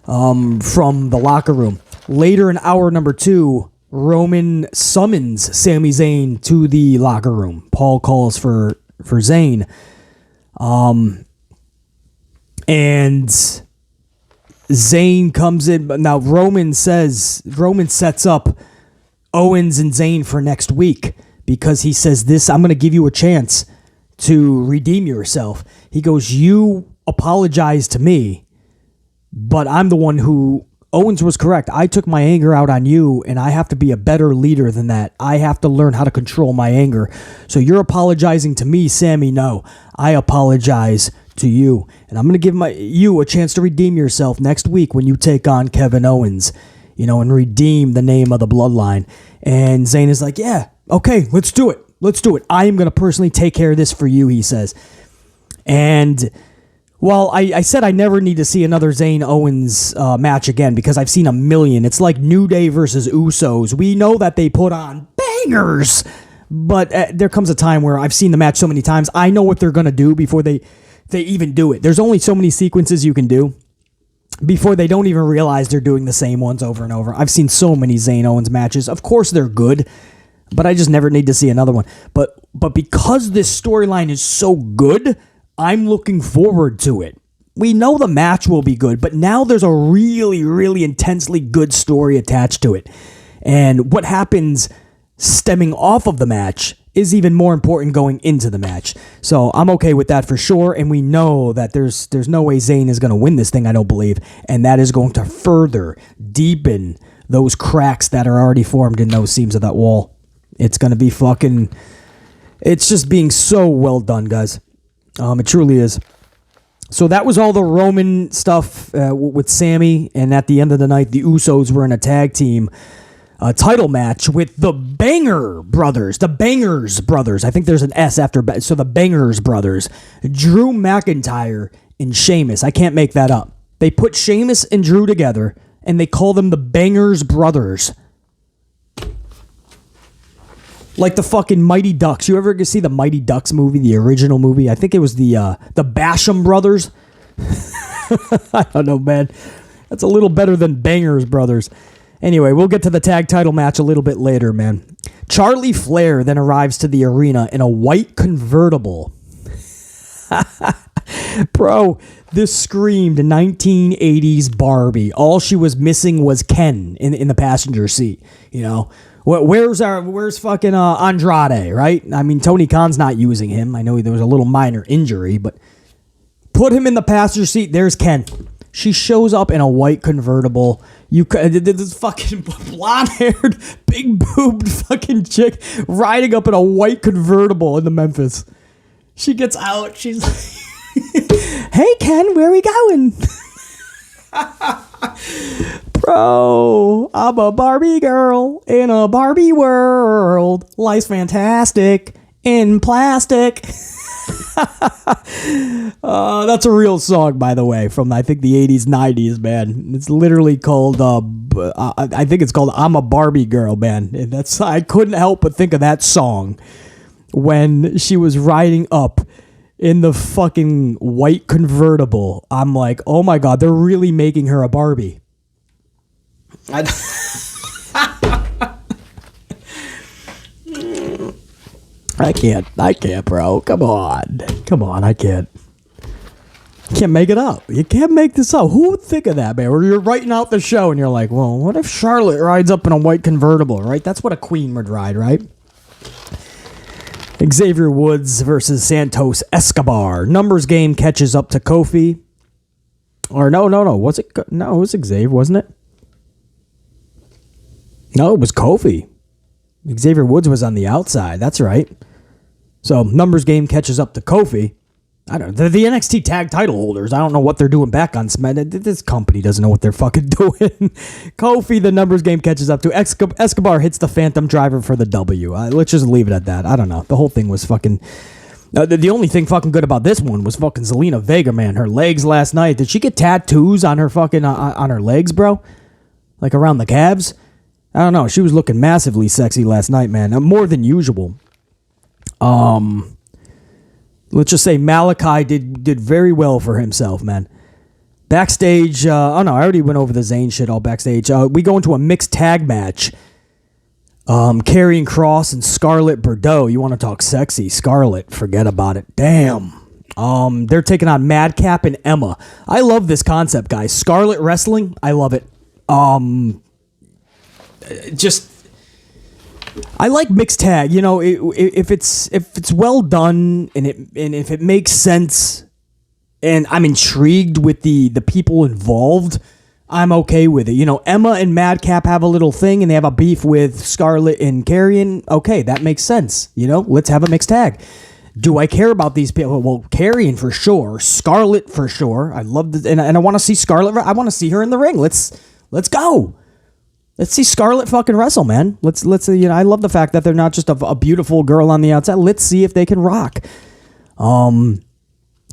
A: from the locker room. Later in hour number 2, Roman summons Sami Zayn to the locker room. Paul calls for Zayn. And Zayn comes in. Now, Roman sets up Owens and Zayn for next week because he says this, I'm going to give you a chance to redeem yourself. He goes, you apologize to me, but I'm the one who, Owens was correct. I took my anger out on you, and I have to be a better leader than that. I have to learn how to control my anger. So you're apologizing to me, Sammy? No, I apologize to you, and I'm going to give you a chance to redeem yourself next week when you take on Kevin Owens, and redeem the name of the bloodline. And Zayn is like, yeah, okay, let's do it. I am going to personally take care of this for you, he says. And well, I said I never need to see another Zayn Owens match again because I've seen a million. It's like New Day versus Usos. We know that they put on bangers, but there comes a time where I've seen the match so many times, I know what they're going to do before they even do it. There's only so many sequences you can do before they don't even realize they're doing the same ones over and over. I've seen so many Zayn Owens matches. Of course they're good, but I just never need to see another one. But because this storyline is so good, I'm looking forward to it. We know the match will be good, but now there's a really, really intensely good story attached to it. And what happens stemming off of the match is even more important going into the match. So I'm okay with that for sure, and we know that there's no way Zayn is going to win this thing, I don't believe, and that is going to further deepen those cracks that are already formed in those seams of that wall. It's going to be it's just being so well done, guys. It truly is. So that was all the Roman stuff with Sammy, and at the end of the night, the Usos were in a tag team title match with the Banger Brothers. The Bangers Brothers. I think there's an S after, so the Bangers Brothers. Drew McIntyre and Sheamus. I can't make that up. They put Sheamus and Drew together, and they call them the Bangers Brothers. Like the fucking Mighty Ducks. You ever see the Mighty Ducks movie, the original movie? I think it was the Basham Brothers. I don't know, man. That's a little better than Bangers Brothers. Anyway, we'll get to the tag title match a little bit later, man. Charlie Flair then arrives to the arena in a white convertible. Bro, this screamed 1980s Barbie. All she was missing was Ken in the passenger seat, Where's fucking Andrade, right? I mean, Tony Khan's not using him. I know there was a little minor injury, but put him in the passenger seat. There's Ken. She shows up in a white convertible. This fucking blonde-haired, big-boobed fucking chick riding up in a white convertible in the Memphis. She gets out. She's like, hey, Ken, where are we going? Bro, I'm a Barbie girl in a Barbie world. Life's fantastic in plastic. That's a real song, by the way, from I think the 80s, 90s, man. It's literally called, I think it's called I'm a Barbie Girl, man. And I couldn't help but think of that song when she was riding up in the fucking white convertible. I'm like, oh my God, they're really making her a Barbie. I can't, bro. Come on, I can't make it up. You can't make this up. Who would think of that, man? Where you're writing out the show and you're like, well, what if Charlotte rides up in a white convertible, right? That's what a queen would ride, right? Xavier Woods versus Santos Escobar. Numbers game catches up to Kofi. Or no. Was it? No, it was Xavier, wasn't it? No, it was Kofi. Xavier Woods was on the outside. That's right. So numbers game catches up to Kofi. I don't know. The NXT tag title holders, I don't know what they're doing back on SmackDown. This company doesn't know what they're fucking doing. Kofi, the numbers game catches up to. Escobar hits the Phantom Driver for the W. Let's just leave it at that. I don't know. The whole thing was fucking... the only thing fucking good about this one was fucking Zelina Vega, man. Her legs last night. Did she get tattoos on her fucking... on her legs, bro? Like around the calves? I don't know. She was looking massively sexy last night, man. More than usual. Let's just say Malachi did very well for himself, man. Backstage, I already went over the Zayn shit all backstage. We go into a mixed tag match. Karion Kross and Scarlett Bordeaux. You want to talk sexy? Scarlett, forget about it. Damn. They're taking on Madcap and Emma. I love this concept, guys. Scarlett wrestling, I love it. I like mixed tag. You know, if it's well done and if it makes sense, and I'm intrigued with the people involved, I'm okay with it. You know, Emma and Madcap have a little thing, and they have a beef with Scarlett and Karion. Okay, that makes sense. You know, let's have a mixed tag. Do I care about these people? Well, Karion for sure, Scarlett for sure. I love this, and I want to see Scarlett. I want to see her in the ring. Let's go. Let's see Scarlett fucking wrestle, man. Let's you know, I love the fact that they're not just a beautiful girl on the outside. Let's see if they can rock.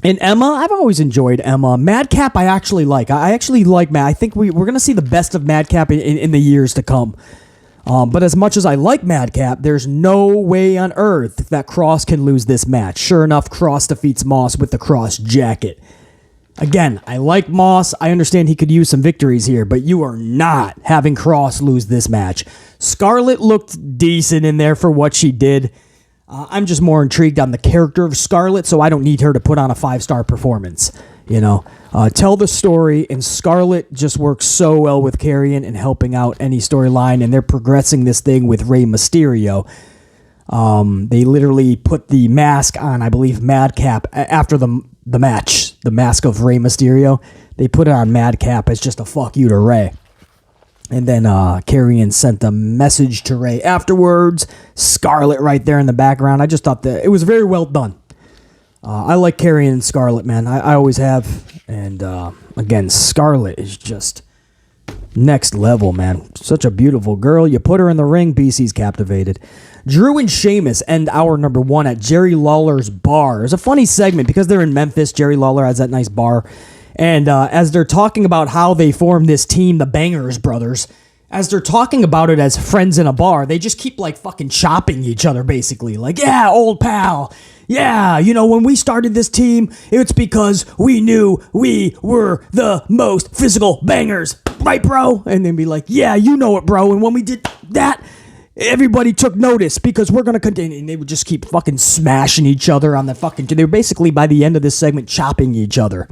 A: And Emma, I've always enjoyed Emma. Madcap, I actually like. I actually like Mad. I think we're going to see the best of Madcap in the years to come. But as much as I like Madcap, there's no way on earth that Kross can lose this match. Sure enough, Kross defeats Moss with the Kross jacket. Again, I like Moss. I understand he could use some victories here, but you are not having Kross lose this match. Scarlett looked decent in there for what she did. I'm just more intrigued on the character of Scarlett, so I don't need her to put on a 5-star performance. You know, tell the story, and Scarlett just works so well with Karion and helping out any storyline, and they're progressing this thing with Rey Mysterio. They literally put the mask on, I believe, Madcap after the match, the mask of Rey Mysterio. They put it on Madcap as just a fuck you to Rey. And then Karion sent a message to Rey afterwards. Scarlett right there in the background. I just thought that it was very well done. I like Karion and Scarlett, man. I always have. And again, Scarlett is just next level, man. Such a beautiful girl. You put her in the ring, BC's captivated. Drew and Sheamus end hour number 1 at Jerry Lawler's bar. It's a funny segment because they're in Memphis. Jerry Lawler has that nice bar. And as they're talking about how they formed this team, the Bangers Brothers, as they're talking about it as friends in a bar, they just keep like fucking chopping each other, basically. Like, yeah, old pal. Yeah, you know, when we started this team, it's because we knew we were the most physical bangers. Right, bro? And they'd be like, yeah, you know it, bro. And when we did that, everybody took notice because we're going to continue. And they would just keep fucking smashing each other on the fucking... They were basically, by the end of this segment, chopping each other.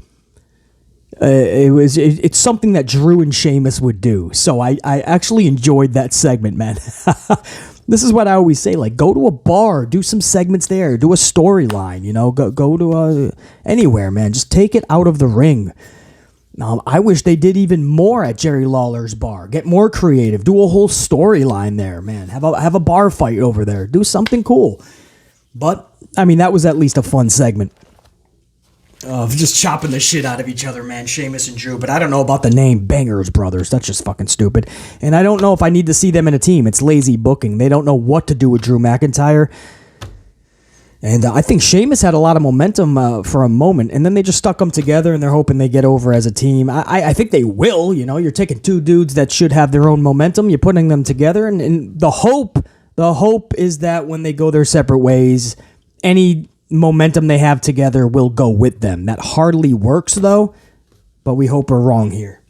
A: It's something that Drew and Sheamus would do. So I actually enjoyed that segment, man. This is what I always say, like, go to a bar, do some segments there, do a storyline, you know, go to anywhere, man. Just take it out of the ring. I wish they did even more at Jerry Lawler's bar. Get more creative. Do a whole storyline there, man. Have a bar fight over there. Do something cool. But, I mean, that was at least a fun segment. Of just chopping the shit out of each other, man, Sheamus and Drew. But I don't know about the name Bangers Brothers. That's just fucking stupid. And I don't know if I need to see them in a team. It's lazy booking. They don't know what to do with Drew McIntyre. And I think Sheamus had a lot of momentum for a moment. And then they just stuck them together, and they're hoping they get over as a team. I think they will. You know, you're taking two dudes that should have their own momentum. You're putting them together. And the hope is that when they go their separate ways, any momentum they have together will go with them. That hardly works, though, but we hope we're wrong here.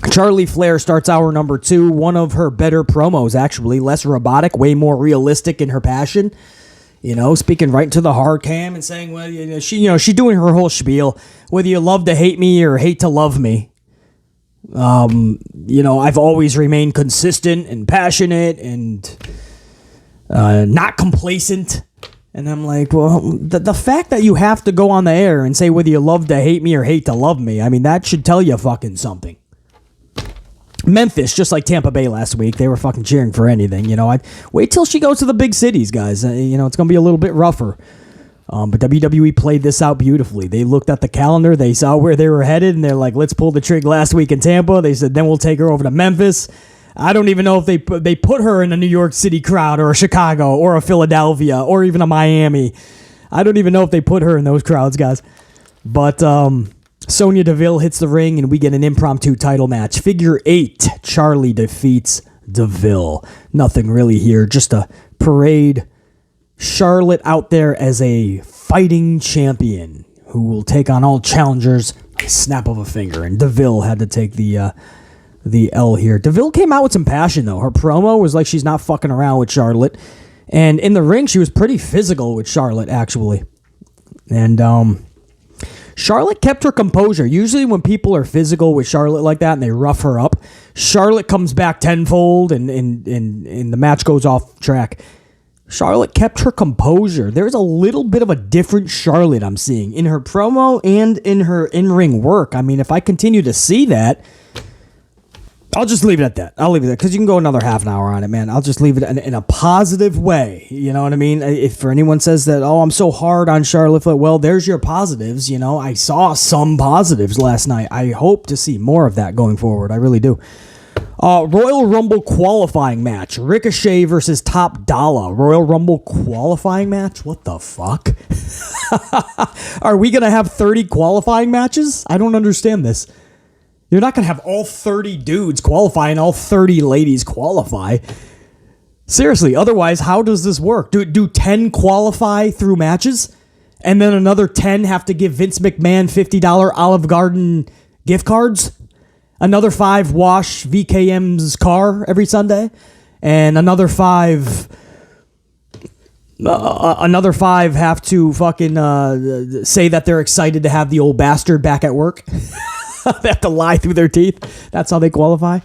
A: Charlie Flair starts hour number 2. One of her better promos, actually. Less robotic, way more realistic in her passion. You know, speaking right into the hard cam and saying, well, she's doing her whole spiel. Whether you love to hate me or hate to love me. I've always remained consistent and passionate and not complacent. And I'm like, well, the fact that you have to go on the air and say whether you love to hate me or hate to love me, I mean, that should tell you fucking something. Memphis, just like Tampa Bay last week, they were fucking cheering for anything. You know, I'd wait till she goes to the big cities, guys. It's going to be a little bit rougher. But WWE played this out beautifully. They looked at the calendar, they saw where they were headed, and they're like, let's pull the trig last week in Tampa. They said, then we'll take her over to Memphis. I don't even know if they put her in a New York City crowd or a Chicago or a Philadelphia or even a Miami. I don't even know if they put her in those crowds, guys. But Sonya Deville hits the ring, and we get an impromptu title match. Figure 8, Charlie defeats Deville. Nothing really here, just a parade. Charlotte out there as a fighting champion who will take on all challengers by a snap of a finger. And Deville had to take the the L here. DeVille came out with some passion, though. Her promo was like she's not fucking around with Charlotte. And in the ring, she was pretty physical with Charlotte, actually. And Charlotte kept her composure. Usually when people are physical with Charlotte like that and they rough her up, Charlotte comes back tenfold and the match goes off track. Charlotte kept her composure. There's a little bit of a different Charlotte I'm seeing in her promo and in her in-ring work. I mean, if I continue to see that, I'll just leave it at that. I'll leave it there because you can go another half an hour on it, man. I'll just leave it in a positive way. You know what I mean? If for anyone says that, oh, I'm so hard on Charlotte, well, there's your positives. You know, I saw some positives last night. I hope to see more of that going forward. I really do. Royal Rumble qualifying match. Ricochet versus Top Dolla. Royal Rumble qualifying match? What the fuck? Are we going to have 30 qualifying matches? I don't understand this. You're not going to have all 30 dudes qualify and all 30 ladies qualify. Seriously, otherwise, how does this work? Do 10 qualify through matches? And then another 10 have to give Vince McMahon $50 Olive Garden gift cards? Another 5 wash VKM's car every Sunday? And another 5... another 5 have to fucking say that they're excited to have the old bastard back at work? They have to lie through their teeth. That's how they qualify.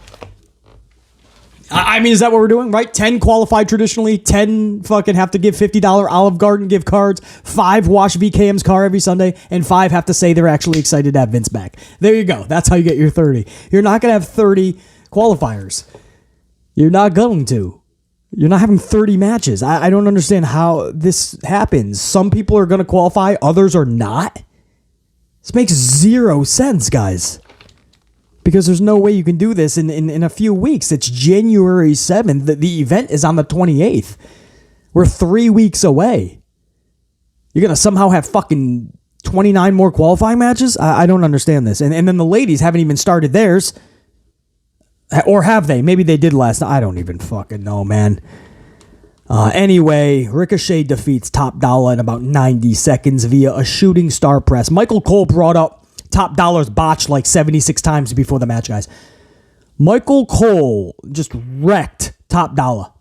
A: I mean, is that what we're doing, right? 10 qualify traditionally. 10 fucking have to give $50 Olive Garden gift cards. 5 wash VKM's car every Sunday. And 5 have to say they're actually excited to have Vince back. There you go. That's how you get your 30. You're not going to have 30 qualifiers. You're not going to. You're not having 30 matches. I don't understand how this happens. Some people are going to qualify. Others are not. This makes zero sense, guys. Because there's no way you can do this in a few weeks. It's January 7th. The event is on the 28th. We're 3 weeks away. You're going to somehow have fucking 29 more qualifying matches? I don't understand this. And then the ladies haven't even started theirs. Or have they? Maybe they did last night. I don't even fucking know, man. Anyway, Ricochet defeats Top Dolla in about 90 seconds via a shooting star press. Michael Cole brought up Top Dolla's botch like 76 times before the match, guys. Michael Cole just wrecked Top Dolla.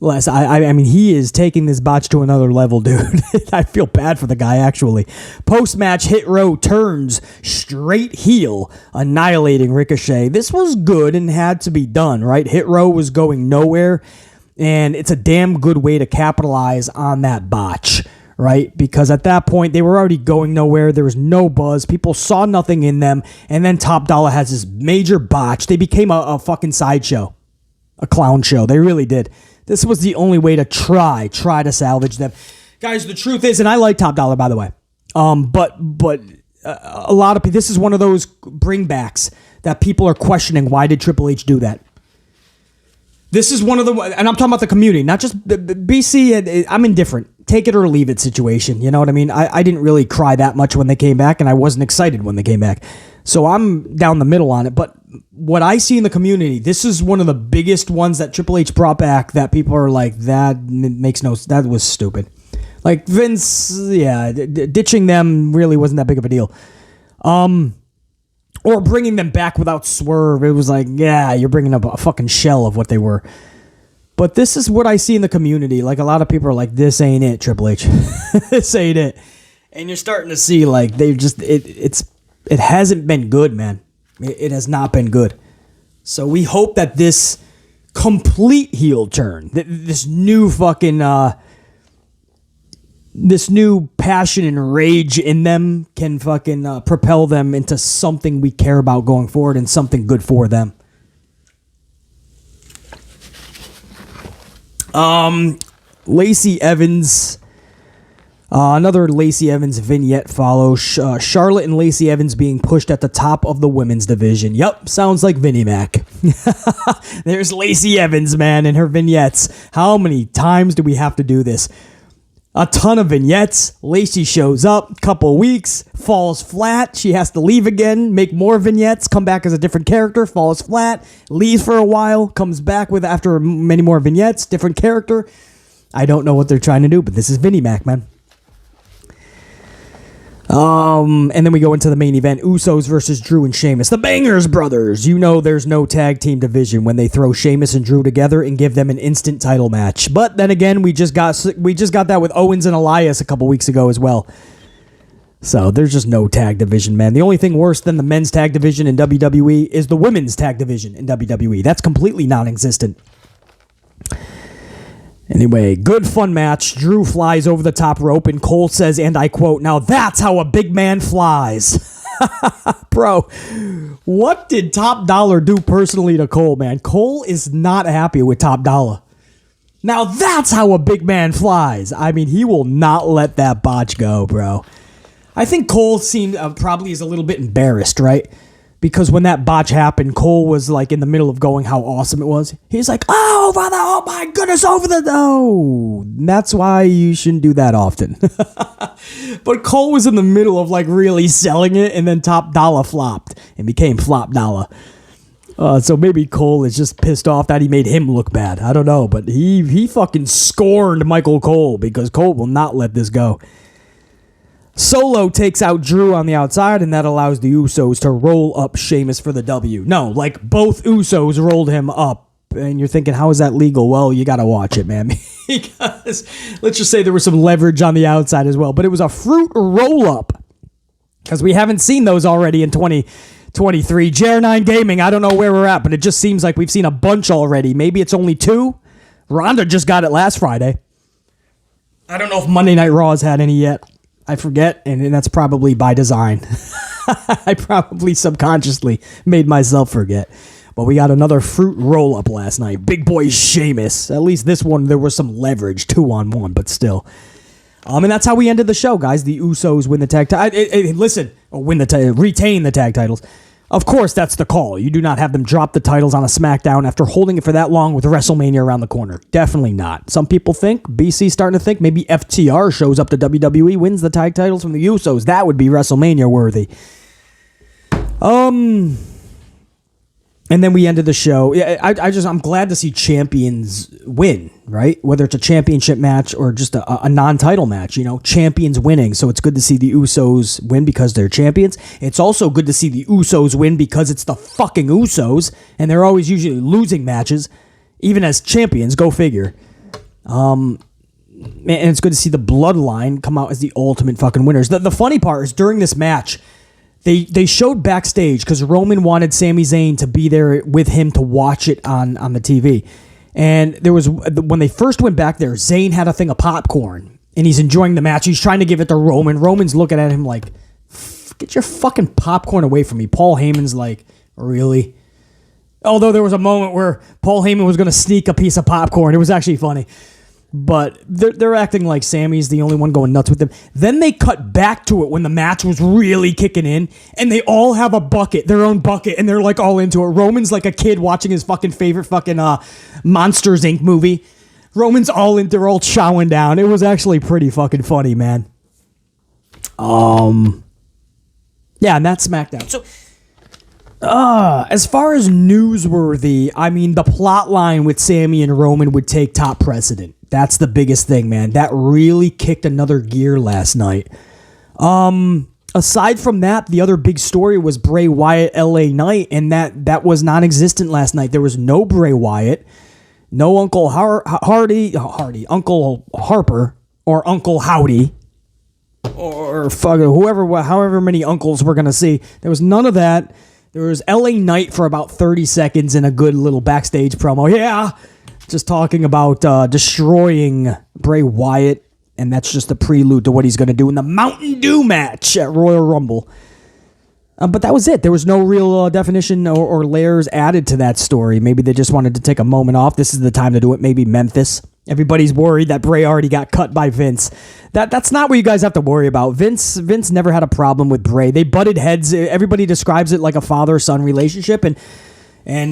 A: I mean, he is taking this botch to another level, dude. I feel bad for the guy, actually. Post-match, Hit Row turns straight heel, annihilating Ricochet. This was good and had to be done, right? Hit Row was going nowhere. And it's a damn good way to capitalize on that botch, right? Because at that point, they were already going nowhere. There was no buzz. People saw nothing in them. And then Top Dolla has this major botch. They became a fucking sideshow. A clown show. They really did. This was the only way to try to salvage them. Guys, the truth is, and I like Top Dolla, by the way, but a lot of people, this is one of those bringbacks that people are questioning. Why did Triple H do that? This is one of the, and I'm talking about the community, not just BC. I'm indifferent. Take it or leave it situation. You know what I mean? I didn't really cry that much when they came back, and I wasn't excited when they came back. So I'm down the middle on it. But what I see in the community, this is one of the biggest ones that Triple H brought back that people are like, that was stupid. Like Vince, yeah, ditching them really wasn't that big of a deal. Or bringing them back without swerve. It was like, yeah, you're bringing up a fucking shell of what they were. But this is what I see in the community. Like, a lot of people are like, this ain't it, Triple H. This ain't it. And you're starting to see, like, they just, it hasn't been good, man. It has not been good. So we hope that this complete heel turn, this new fucking, this new passion and rage in them can fucking propel them into something we care about going forward and something good for them. Lacey Evans, another Lacey Evans vignette follows. Charlotte and Lacey Evans being pushed at the top of the women's division. Yep, sounds like Vinnie Mac. There's Lacey Evans, man, and her vignettes. How many times do we have to do this? A ton of vignettes. Lacey shows up, couple weeks, falls flat. She has to leave again, make more vignettes, come back as a different character, falls flat, leaves for a while, comes back with after many more vignettes, different character. I don't know what they're trying to do, but this is Vinnie Mac, man. And then we go into the main event, Usos versus Drew and Sheamus, the Bangers brothers. You know there's no tag team division when they throw Sheamus and Drew together and give them an instant title match. But then again, we just got that with Owens and Elias a couple weeks ago as well. So there's just no tag division, man. The only thing worse than the men's tag division in WWE is the women's tag division in WWE. That's completely non-existent. Anyway, good fun match. Drew flies over the top rope and Cole says, and I quote, "Now that's how a big man flies." Bro, what did Top Dollar do personally to Cole, man? Cole is not happy with Top Dollar. Now that's how a big man flies. I mean, he will not let that botch go, bro. I think Cole seemed probably is a little bit embarrassed, right? Because when that botch happened, Cole was like in the middle of going how awesome it was. He's like, oh my goodness, over the... Oh, that's why you shouldn't do that often. But Cole was in the middle of like really selling it, and then Top Dollar flopped and became Flop Dollar. So maybe Cole is just pissed off that he made him look bad. I don't know, but he fucking scorned Michael Cole because Cole will not let this go. Solo takes out Drew on the outside, and that allows the Usos to roll up Sheamus for the W. No, like both Usos rolled him up, and you're thinking, how is that legal? Well, you got to watch it, man, because let's just say there was some leverage on the outside as well, but it was a fruit roll-up, because we haven't seen those already in 2023. JR9 Gaming, I don't know where we're at, but it just seems like we've seen a bunch already. Maybe it's only 2. Ronda just got it last Friday. I don't know if Monday Night Raw has had any yet. I forget, and that's probably by design. I probably subconsciously made myself forget. But we got another fruit roll-up last night. Big boy Sheamus. At least this one, there was some leverage, 2-on-1, but still. And that's how we ended the show, guys. The Usos win the tag retain the tag titles. Of course, that's the call. You do not have them drop the titles on a SmackDown after holding it for that long with WrestleMania around the corner. Definitely not. Some people think, BC's starting to think, maybe FTR shows up to WWE, wins the tag titles from the Usos. That would be WrestleMania worthy. And then we ended the show. I'm glad to see champions win, right? Whether it's a championship match or just a non-title match, champions winning. So it's good to see the Usos win because they're champions. It's also good to see the Usos win because it's the fucking Usos, and they're always usually losing matches, even as champions. Go figure. And it's good to see the Bloodline come out as the ultimate fucking winners. The funny part is during this match, They showed backstage because Roman wanted Sami Zayn to be there with him to watch it on the TV. And there was, when they first went back there, Zayn had a thing of popcorn and he's enjoying the match. He's trying to give it to Roman. Roman's looking at him like, get your fucking popcorn away from me. Paul Heyman's like, really? Although there was a moment where Paul Heyman was going to sneak a piece of popcorn. It was actually funny. But they're acting like Sammy's the only one going nuts with them. Then they cut back to it when the match was really kicking in, and they all have a bucket, their own bucket, and they're like all into it. Roman's like a kid watching his fucking favorite fucking Monsters Inc. movie. Roman's all into, they're all chowing down. It was actually pretty fucking funny, man. Yeah, and that's SmackDown. So, as far as newsworthy, I mean, the plot line with Sami and Roman would take top precedent. That's the biggest thing, man. That really kicked another gear last night. Aside from that, the other big story was Bray Wyatt LA Knight, and that was non-existent last night. There was no Bray Wyatt, no Uncle Uncle Harper, or Uncle Howdy, or however many uncles we're going to see. There was none of that. There was LA Knight for about 30 seconds in a good little backstage promo. Yeah, just talking about destroying Bray Wyatt, and that's just a prelude to what he's going to do in the Mountain Dew match at Royal Rumble. But that was it. There was no real definition or layers added to that story. Maybe they just wanted to take a moment off. This is the time to do it. Maybe Memphis. Everybody's worried that Bray already got cut by Vince. That's not what you guys have to worry about. Vince never had a problem with Bray. They butted heads. Everybody describes it like a father-son relationship, and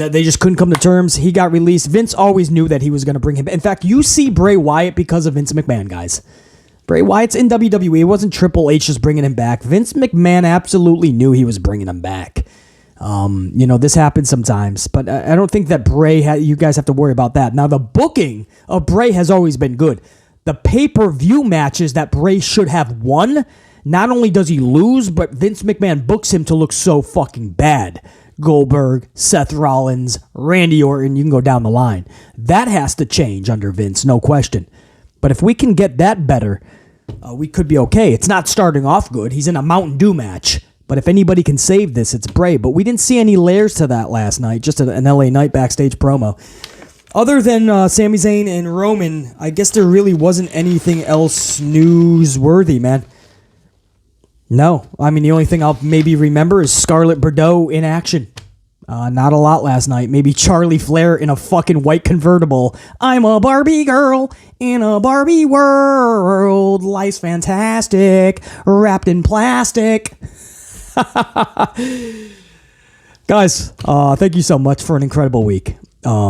A: they just couldn't come to terms. He got released. Vince always knew that he was going to bring him. In fact, you see Bray Wyatt because of Vince McMahon, guys. Bray Wyatt's in WWE. It wasn't Triple H just bringing him back. Vince McMahon absolutely knew he was bringing him back. This happens sometimes, but I don't think that you guys have to worry about that. Now, the booking of Bray has always been good. The pay-per-view matches that Bray should have won not only does he lose, but Vince McMahon books him to look so fucking bad. Goldberg, Seth Rollins, Randy Orton, you can go down the line. That has to change under Vince, no question. But if we can get that better, we could be okay. It's not starting off good. He's in a Mountain Dew match. But if anybody can save this, it's Bray. But we didn't see any layers to that last night, just an LA Knight backstage promo. Other than Sami Zayn and Roman, I guess there really wasn't anything else newsworthy, man. No. I mean, the only thing I'll maybe remember is Scarlett Bordeaux in action. Not a lot last night. Maybe Charlie Flair in a fucking white convertible. I'm a Barbie girl in a Barbie world. Life's fantastic. Wrapped in plastic. Guys, thank you so much for an incredible week. I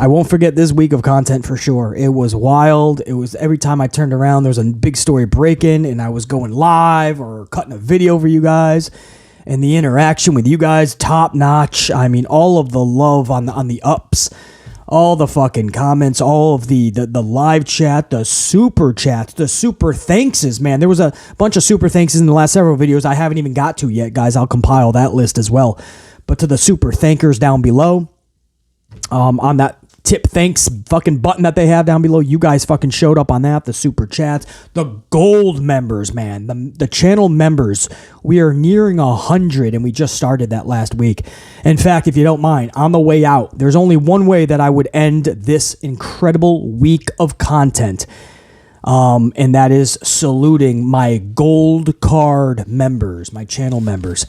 A: won't forget this week of content for sure. It was wild. It was every time I turned around, there was a big story breaking, and I was going live or cutting a video for you guys. And the interaction with you guys, top notch. I mean, all of the love on the ups, all the fucking comments, all of the live chat, the super chats, the super thankses, man. There was a bunch of super thankses in the last several videos I haven't even got to yet, guys. I'll compile that list as well. But to the super thankers down below, on that tip thanks fucking button that they have down below, you guys fucking showed up on that. The super chats, the gold members, man, the channel members. We are nearing 100, and we just started that last week. In fact, if you don't mind, on the way out, there's only one way that I would end this incredible week of content, and that is saluting my gold card members, my channel members.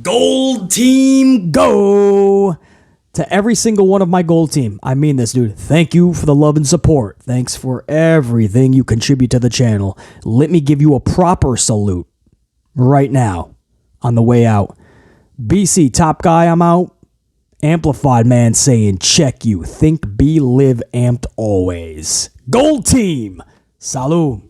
A: Gold team, go! To every single one of my gold team, I mean this, dude. Thank you for the love and support. Thanks for everything you contribute to the channel. Let me give you a proper salute right now on the way out. BC, top guy, I'm out. Amplified man saying, check you. Think, be, live, amped always. Gold team. Salud.